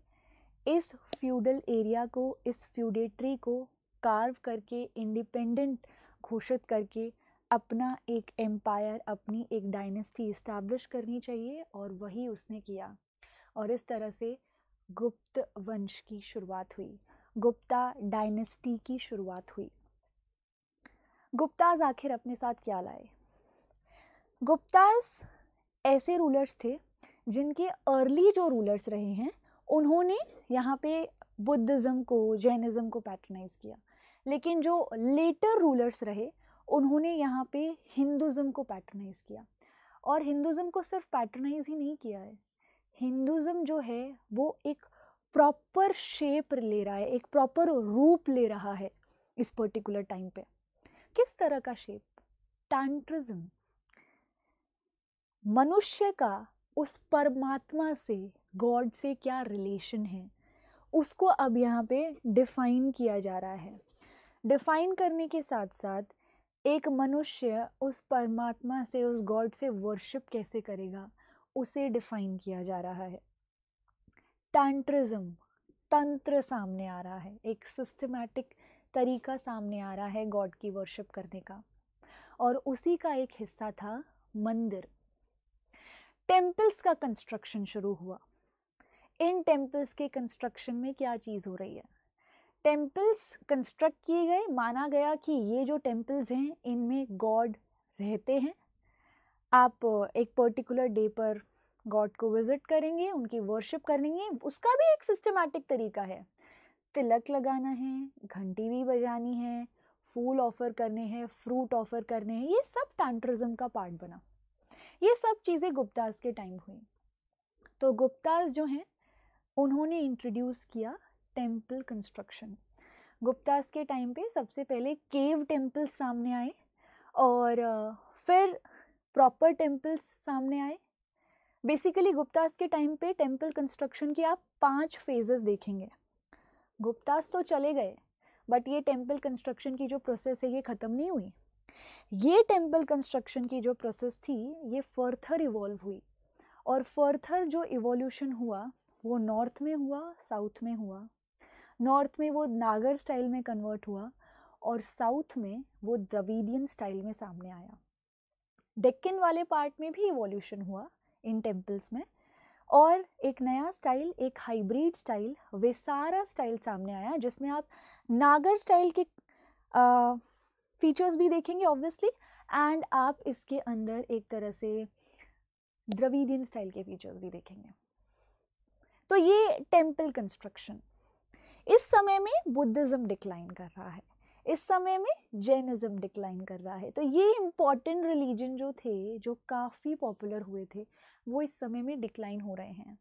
इस फ्यूडल एरिया को, इस फ्यूडेटरी को कार्व करके इंडिपेंडेंट घोषित करके अपना एक एम्पायर, अपनी एक डायनेस्टी इस्टेब्लिश करनी चाहिए, और वही उसने किया। और इस तरह से गुप्त वंश की शुरुआत हुई, गुप्ता डायनेस्टी की शुरुआत हुई। गुप्ताज आखिर अपने साथ क्या लाए? गुप्ताज ऐसे रूलर्स थे जिनके अर्ली जो रूलर्स रहे हैं उन्होंने यहाँ पे बुद्धिज़्म को, जैनिज़्म को पैट्रनाइज किया, लेकिन जो लेटर रूलर्स रहे उन्होंने यहाँ पे हिंदुज़्म को पैट्रनाइज किया। और हिंदुज़्म को सिर्फ पैट्रनाइज ही नहीं किया है, हिंदुज़्म जो है वो एक प्रॉपर शेप ले रहा है, एक प्रॉपर रूप ले रहा है इस पर्टिकुलर टाइम पे। किस तरह का शेप? टैंट्रिज्म। मनुष्य का उस परमात्मा से, गॉड से क्या रिलेशन है, उसको अब यहाँ पे डिफाइन किया जा रहा है। डिफाइन करने के साथ साथ एक मनुष्य उस परमात्मा से, उस गॉड से वर्शिप कैसे करेगा, उसे डिफाइन किया जा रहा है। टैंट्रिज्म, तंत्र सामने आ रहा है, एक सिस्टमैटिक तरीका सामने आ रहा है गॉड की वर्शिप करने का, और उसी का एक हिस्सा था मंदिर। टेम्पल्स का कंस्ट्रक्शन शुरू हुआ। इन टेम्पल्स के कंस्ट्रक्शन में क्या चीज़ हो रही है? टेम्पल्स कंस्ट्रक्ट किए गए, माना गया कि ये जो टेम्पल्स हैं इनमें गॉड रहते हैं। आप एक पर्टिकुलर डे पर गॉड को विजिट करेंगे, उनकी वर्शिप करेंगे, उसका भी एक सिस्टमैटिक तरीका है। तिलक लगाना है, घंटी भी बजानी है, फूल ऑफर करने हैं, फ्रूट ऑफर करने हैं, ये सब टैंट्रिज्म का पार्ट बना। ये सब चीज़ें गुप्ताज के टाइम हुई। तो गुप्ताज जो हैं उन्होंने इंट्रोड्यूस किया टेम्पल कंस्ट्रक्शन। गुप्ताज के टाइम पे सबसे पहले केव टेम्पल्स सामने आए, और फिर प्रॉपर टेम्पल्स सामने आए। बेसिकली गुप्ताज के टाइम पे टेम्पल कंस्ट्रक्शन की आप 5 फेजेस देखेंगे। गुप्ताज तो चले गए, बट ये टेम्पल कंस्ट्रक्शन की जो प्रोसेस है ये ख़त्म नहीं हुई। ये टेम्पल कंस्ट्रक्शन की जो प्रोसेस थी ये फर्थर इवॉल्व हुई, और फर्थर जो इवोल्यूशन हुआ वो नॉर्थ में हुआ, साउथ में हुआ। नॉर्थ में वो नागर स्टाइल में कन्वर्ट हुआ, और साउथ में वो द्रविडियन स्टाइल में सामने आया। डेक्कन वाले पार्ट में भी इवोल्यूशन हुआ इन टेम्पल्स में, और एक नया स्टाइल, एक हाइब्रिड स्टाइल, वेसारा स्टाइल सामने आया, जिसमें आप नागर स्टाइल के फीचर्स भी देखेंगे ऑब्वियसली, एंड आप इसके अंदर एक तरह से द्रविडियन स्टाइल के फीचर्स भी देखेंगे। तो ये टेम्पल कंस्ट्रक्शन। इस समय में बुद्धिज्म डिक्लाइन कर रहा है, इस समय में जैनिज्म डिक्लाइन कर रहा है। तो ये इंपॉर्टेंट रिलीजन जो थे, जो काफ़ी पॉपुलर हुए थे, वो इस समय में डिक्लाइन हो रहे हैं,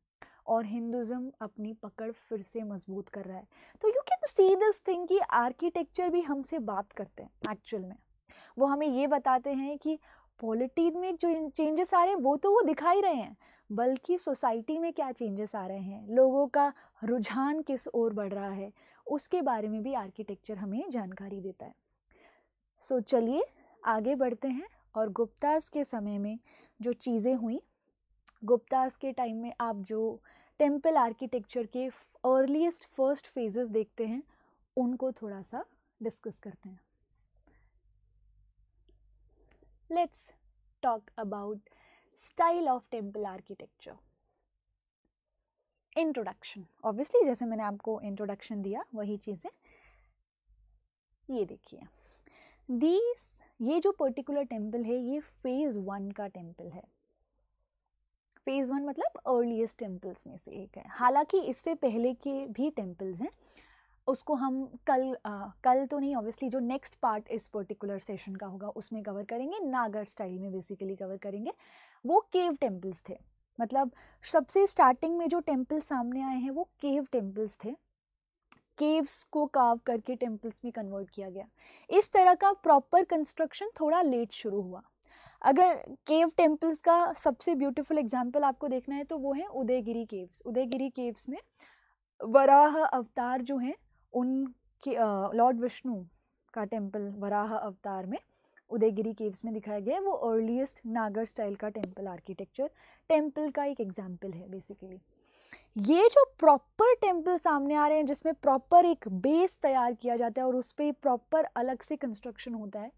और हिंदुज़्म अपनी पकड़ फिर से मजबूत कर रहा है। तो you can see this thing कि आर्किटेक्चर भी हमसे बात करते हैं एक्चुअल में। वो हमें ये बताते हैं कि पॉलिटी में जो चेंजेस आ रहे हैं वो दिखा ही रहे हैं, बल्कि सोसाइटी में क्या चेंजेस आ रहे हैं, लोगों का रुझान किस ओर बढ़ रहा है, उसके बारे में भी आर्किटेक्चर हमें जानकारी देता है। सो चलिए आगे बढ़ते हैं, और गुप्ताज के समय में जो चीज़ें हुई, गुप्ताज के टाइम में आप जो टेम्पल आर्किटेक्चर के अर्लीस्ट फर्स्ट फेजेस देखते हैं उनको थोड़ा सा डिस्कस करते हैं। Let's talk about style of temple architecture. Introduction, obviously जैसे मैंने आपको इंट्रोडक्शन दिया वही चीज़ें। ये देखिए, ये जो पर्टिकुलर टेम्पल है ये फेज 1 का टेम्पल है। फेज 1 मतलब अर्लीस्ट टेम्पल्स में से एक है। हालांकि इससे पहले के भी टेम्पल्स हैं, उसको हम कल तो नहीं, ऑब्वियसली जो नेक्स्ट पार्ट इस पर्टिकुलर सेशन का होगा उसमें कवर करेंगे। नागर स्टाइल में बेसिकली कवर करेंगे। वो केव टेम्पल्स थे, मतलब सबसे स्टार्टिंग में जो टेम्पल सामने आए हैं वो केव टेम्पल्स थे। केव्स को कार्व करके टेम्पल्स में कन्वर्ट किया गया। इस तरह का प्रॉपर कंस्ट्रक्शन थोड़ा लेट शुरू हुआ। अगर केव टेम्पल्स का सबसे ब्यूटीफुल एग्जाम्पल आपको देखना है तो वो है उदयगिरी केव्स। उदयगिरी केव्स में वराह अवतार जो हैं उनके लॉर्ड विष्णु का टेम्पल वराह अवतार में उदयगिरी केव्स में दिखाया गया है। वो अर्लीस्ट नागर स्टाइल का टेम्पल आर्किटेक्चर, टेम्पल का एक एग्जाम्पल है बेसिकली। ये जो प्रॉपर टेम्पल सामने आ रहे हैं जिसमें प्रॉपर एक बेस तैयार किया जाता है और उस पर प्रॉपर अलग से कंस्ट्रक्शन होता है,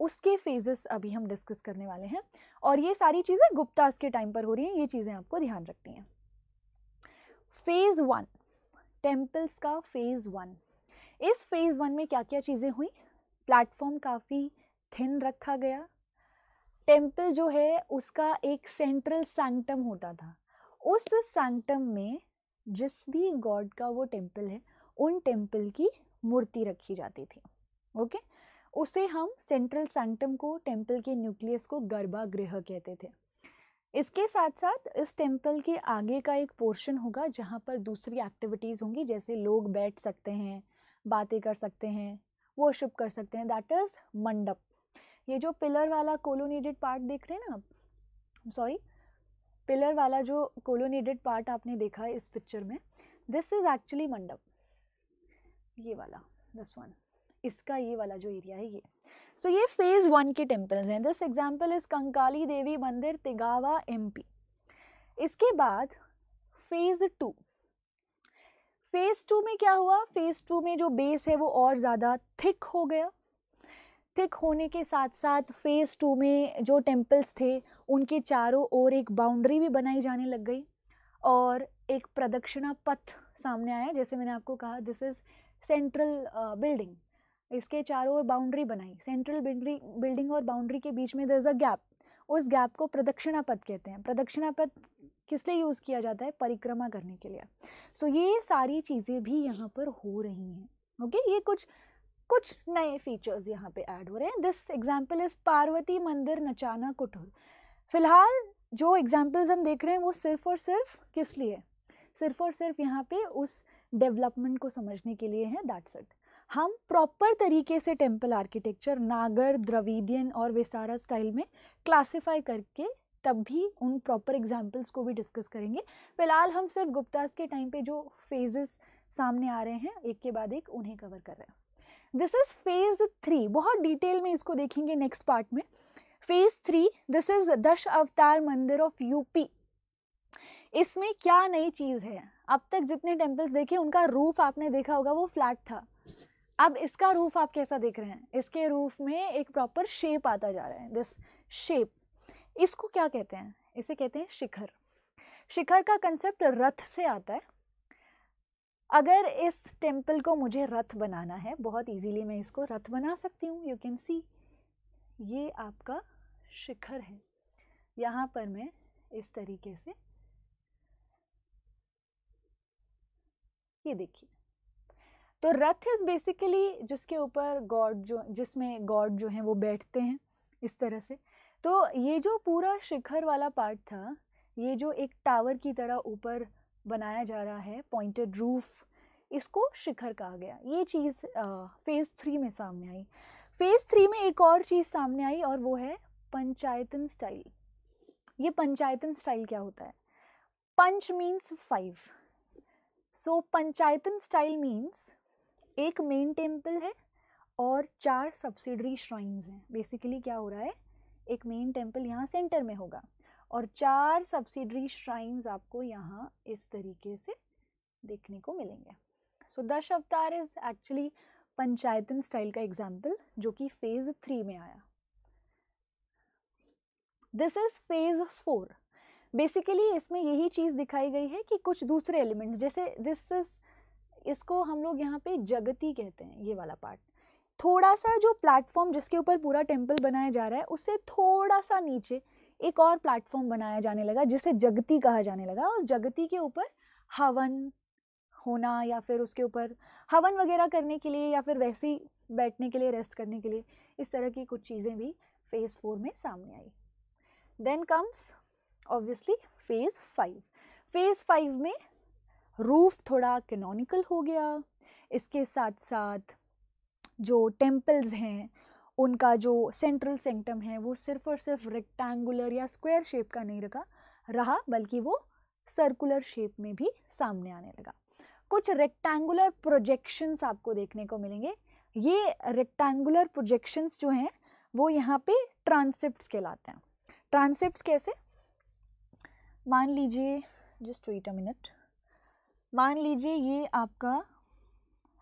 उसके फेजेस अभी हम डिस्कस करने वाले हैं, और ये सारी चीज़ें गुप्तास के टाइम पर हो रही हैं, ये चीज़ें आपको ध्यान रखनी है। फेज 1, टेम्पल्स का फेज 1। इस फेज 1 में क्या क्या चीज़ें हुई? प्लेटफॉर्म काफ़ी थिन रखा गया, टेम्पल जो है उसका एक सेंट्रल सैंक्टम होता था, उस सैंक्टम में जिस भी गॉड का वो टेम्पल है उन टेम्पल की मूर्ति रखी जाती थी। ओके, उसे हम सेंट्रल सैंक्टम को, टेम्पल के न्यूक्लियस को गर्भगृह कहते थे। इसके साथ साथ इस टेम्पल के आगे का एक पोर्शन होगा जहाँ पर दूसरी एक्टिविटीज़ होंगी, जैसे लोग बैठ सकते हैं, बातें कर सकते हैं, वर्शिप कर सकते हैं, दैट इज मंडप। ये जो पिलर वाला कोलोनेटेड पार्ट देख रहे हैं ना आप, सॉरी, पिलर वाला जो कोलोनेटेड पार्ट आपने देखा है इस पिक्चर में, दिस इज एक्चुअली मंडप, ये वाला, दिस वन, इसका ये वाला जो एरिया है ये। सो ये फेज 1 के टेम्पल्स हैं। This example is Kankali Devi मंदिर, तिगावा, MP। इसके बाद फेज 2। फेज 2 में क्या हुआ? फेज 2 में जो बेस है वो और ज़्यादा थिक हो गया। थिक होने के साथ साथ फेज 2 में जो टेम्पल्स थे उनके चारों ओर एक बाउंड्री भी बनाई जाने लग गई, और एक प्रदक्षिणा पथ सामने आया। जैसे मैंने आपको कहा, दिस इज सेंट्रल बिल्डिंग, इसके चारों ओर बाउंड्री बनाई, सेंट्रल बिल्डिंग और बाउंड्री के बीच में देयर इज अ गैप, उस गैप को प्रदक्षिणा पथ कहते हैं। प्रदक्षिणा पथ किस लिए यूज़ किया जाता है? परिक्रमा करने के लिए। सो ये सारी चीज़ें भी यहाँ पर हो रही हैं। ओके, ये कुछ नए फीचर्स यहाँ पे ऐड हो रहे हैं। दिस एग्जाम्पल इज पार्वती मंदिर, नचाना कुठुर। फिलहाल जो एग्जाम्पल्स हम देख रहे हैं वो सिर्फ और सिर्फ किस लिए? सिर्फ और सिर्फ यहाँ पे उस डेवलपमेंट को समझने के लिए है, दैट्स इट। हम प्रॉपर तरीके से टेम्पल आर्किटेक्चर नागर, द्रविडियन और विसारा स्टाइल में क्लासिफाई करके तब भी उन प्रॉपर एग्जाम्पल्स को भी डिस्कस करेंगे। फिलहाल हम सिर्फ गुप्तास के टाइम पे जो फेजेस सामने आ रहे हैं एक के बाद एक उन्हें कवर कर रहे हैं। दिस इज फेज 3, बहुत डिटेल में इसको देखेंगे नेक्स्ट पार्ट में। फेज 3, दिस इज दश अवतार मंदिर ऑफ यूपी। इसमें क्या नई चीज है? अब तक जितने टेम्पल्स देखे उनका रूफ आपने देखा होगा वो फ्लैट था, अब इसका रूफ आप कैसा देख रहे हैं? इसके रूफ में एक प्रॉपर शेप आता जा रहा है, दिस शेप। इसको क्या कहते हैं? इसे कहते हैं शिखर। शिखर का कंसेप्ट रथ से आता है। अगर इस टेम्पल को मुझे रथ बनाना है, बहुत इजीली मैं इसको रथ बना सकती हूँ। यू कैन सी, ये आपका शिखर है। यहाँ पर मैं इस तरीके से, ये देखिए, तो रथ इज बेसिकली जिसके ऊपर गॉड जो, जिसमें गॉड जो हैं वो बैठते हैं इस तरह से। तो ये जो पूरा शिखर वाला पार्ट था, ये जो एक टावर की तरह ऊपर बनाया जा रहा है, पॉइंटेड रूफ, इसको शिखर कहा गया। ये चीज़ फेज 3 में सामने आई। फेज 3 में एक और चीज़ सामने आई और वो है पंचायतन स्टाइल। ये पंचायतन स्टाइल क्या होता है? पंच मीन्स 5, सो पंचायतन स्टाइल मीन्स एक मेन टेम्पल है और 4 सब्सिडरी श्राइन्स हैं। बेसिकली क्या हो रहा है, एक मेन टेम्पल यहाँ सेंटर में होगा और 4 सब्सिडरी श्राइन्स आपको यहाँ इस तरीके से देखने को मिलेंगे। सो दश अवतार इज एक्चुअली पंचायतन स्टाइल का एग्जाम्पल जो कि फेज 3 में आया। This is phase 4। बेसिकली इसमें यही चीज दिखाई गई है कि कुछ दूसरे एलिमेंट्स, जैसे दिस इज, इसको हम लोग यहाँ पे जगती कहते हैं, ये वाला पार्ट। थोड़ा सा जो प्लेटफॉर्म जिसके ऊपर पूरा टेम्पल बनाया जा रहा है उससे थोड़ा सा नीचे एक और प्लेटफॉर्म बनाया जाने लगा जिसे जगती कहा जाने लगा, और जगती के ऊपर हवन होना या फिर उसके ऊपर हवन वगैरह करने के लिए या फिर वैसे ही बैठने के लिए, रेस्ट करने के लिए, इस तरह की कुछ चीज़ें भी फेज 4 में सामने आई। Then comes obviously phase 5। Phase 5 में रूफ थोड़ा कैनोनिकल हो गया। इसके साथ साथ जो टेम्पल्स हैं उनका जो सेंट्रल सेंक्टम है वो सिर्फ और सिर्फ रेक्टेंगुलर या स्क्वायर शेप का नहीं रहा बल्कि वो सर्कुलर शेप में भी सामने आने लगा। कुछ रेक्टेंगुलर प्रोजेक्शंस आपको देखने को मिलेंगे। ये रेक्टेंगुलर प्रोजेक्शंस जो हैं वो यहाँ पे ट्रांसेप्ट्स कहलाते हैं। ट्रांसेप्ट्स कैसे? मान लीजिए, जस्ट वेट अ मिनट, मान लीजिए ये आपका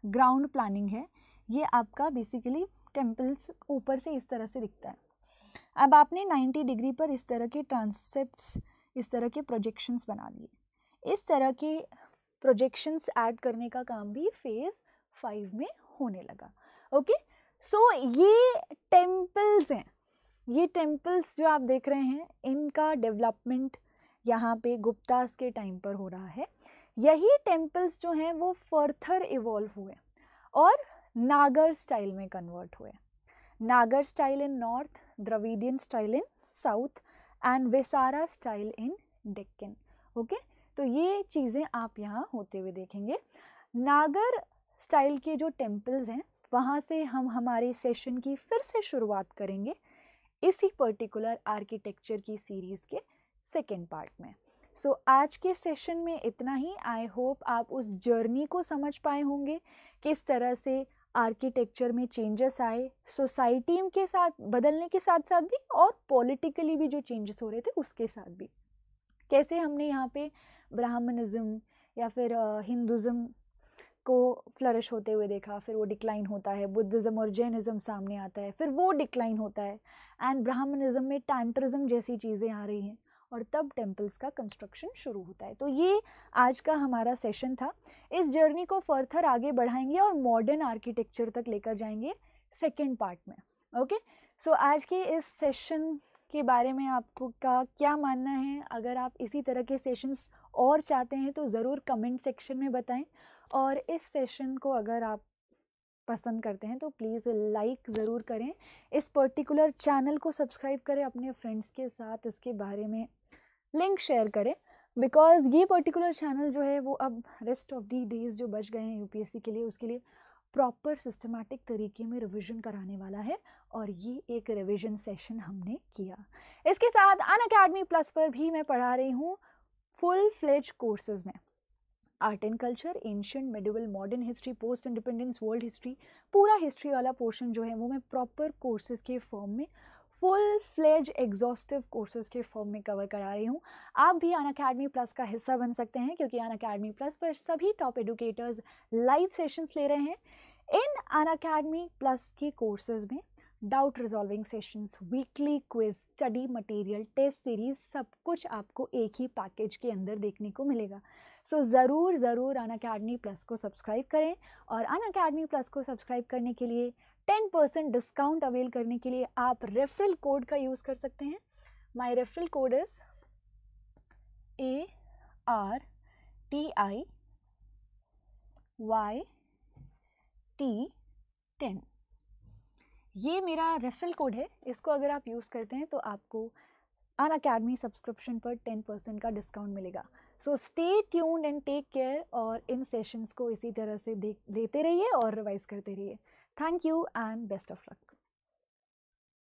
ग्राउंड प्लानिंग है, ये आपका बेसिकली टेम्पल्स ऊपर से इस तरह से दिखता है। अब आपने 90 डिग्री पर इस तरह के ट्रांसेप्ट्स, इस तरह के प्रोजेक्शंस बना दिए। इस तरह के प्रोजेक्शंस ऐड करने का काम भी फेज 5 में होने लगा। ओके, सो ये टेम्पल्स हैं, ये टेम्पल्स जो आप देख रहे हैं इनका डेवलपमेंट यहाँ पे गुप्तास के टाइम पर हो रहा है। यही टेम्पल्स जो हैं वो फर्थर इवॉल्व हुए और नागर स्टाइल में कन्वर्ट हुए। नागर style in north, Dravidian style in south and Vesara style in Deccan. Okay, तो ये चीज़ें आप यहाँ होते हुए देखेंगे। नागर स्टाइल के जो टेम्पल्स हैं वहाँ से हम हमारे सेशन की फिर से शुरुआत करेंगे इसी पर्टिकुलर आर्किटेक्चर की सीरीज़ के सेकेंड पार्ट में। सो आज के सेशन में इतना ही। आई होप आप उस जर्नी को समझ पाए होंगे, किस तरह से आर्किटेक्चर में चेंजेस आए, सोसाइटी के साथ बदलने के साथ साथ भी और पॉलिटिकली भी जो चेंजेस हो रहे थे उसके साथ भी। कैसे हमने यहाँ पे ब्राह्मणिज्म या फिर हिंदुज़म को फ्लरिश होते हुए देखा, फिर वो डिक्लाइन होता है, बुद्धिज़्म और जैनिज़्म सामने आता है, फिर वो डिक्लाइन होता है एंड ब्राह्मणिज्म में टैंट्रिज्म जैसी चीज़ें आ रही हैं और तब टेम्पल्स का कंस्ट्रक्शन शुरू होता है। तो ये आज का हमारा सेशन था। इस जर्नी को फर्थर आगे बढ़ाएंगे और मॉडर्न आर्किटेक्चर तक लेकर जाएंगे सेकेंड पार्ट में। ओके, सो आज के इस सेशन के बारे में आपको का क्या मानना है? अगर आप इसी तरह के सेशंस और चाहते हैं तो ज़रूर कमेंट सेक्शन में बताएं। और इस सेशन को अगर आप पसंद करते हैं तो प्लीज़ लाइक ज़रूर करें, इस पर्टिकुलर चैनल को सब्सक्राइब करें, अपने फ्रेंड्स के साथ इसके बारे में लिंक शेयर करें, बिकॉज ये पर्टिकुलर चैनल जो है वो अब रेस्ट ऑफ दी डेज जो बच गए हैं यूपीएससी के लिए उसके लिए प्रॉपर सिस्टमैटिक तरीके में रिवीजन कराने वाला है और ये एक रिवीजन सेशन हमने किया। इसके साथ अनअकैडमी प्लस पर भी मैं पढ़ा रही हूँ फुल फ्लेज कोर्सेज में art and culture, ancient, medieval, modern history, post independence, world history, पूरा हिस्ट्री वाला पोर्शन जो है वो मैं प्रॉपर कोर्सेज के फॉर्म में, फुल फ्लेज एग्जॉस्टिव कोर्सेज के फॉर्म में कवर करा रही हूँ। आप भी अनअकैडमी प्लस का हिस्सा बन सकते हैं क्योंकि अनअकैडमी प्लस पर सभी टॉप एडुकेटर्स लाइव सेशंस ले रहे हैं। इन अनअकैडमी प्लस के कोर्सेज में doubt resolving sessions, weekly quiz, study material, test series, सब कुछ आपको एक ही पैकेज के अंदर देखने को मिलेगा। सो ज़रूर अनअकैडमी प्लस को सब्सक्राइब करें और अनअकैडमी प्लस को सब्सक्राइब करने के लिए 10% डिस्काउंट अवेल करने के लिए आप रेफरल कोड का यूज़ कर सकते हैं। My referral code is ARTIYT10। ये मेरा रेफरल कोड है, इसको अगर आप यूज़ करते हैं तो आपको अनअकैडमी सब्सक्रिप्शन पर 10% का डिस्काउंट मिलेगा। So stay tuned and take care और इन सेशंस को इसी तरह से लेते रहिए और रिवाइज करते रहिए। Thank you and best of luck.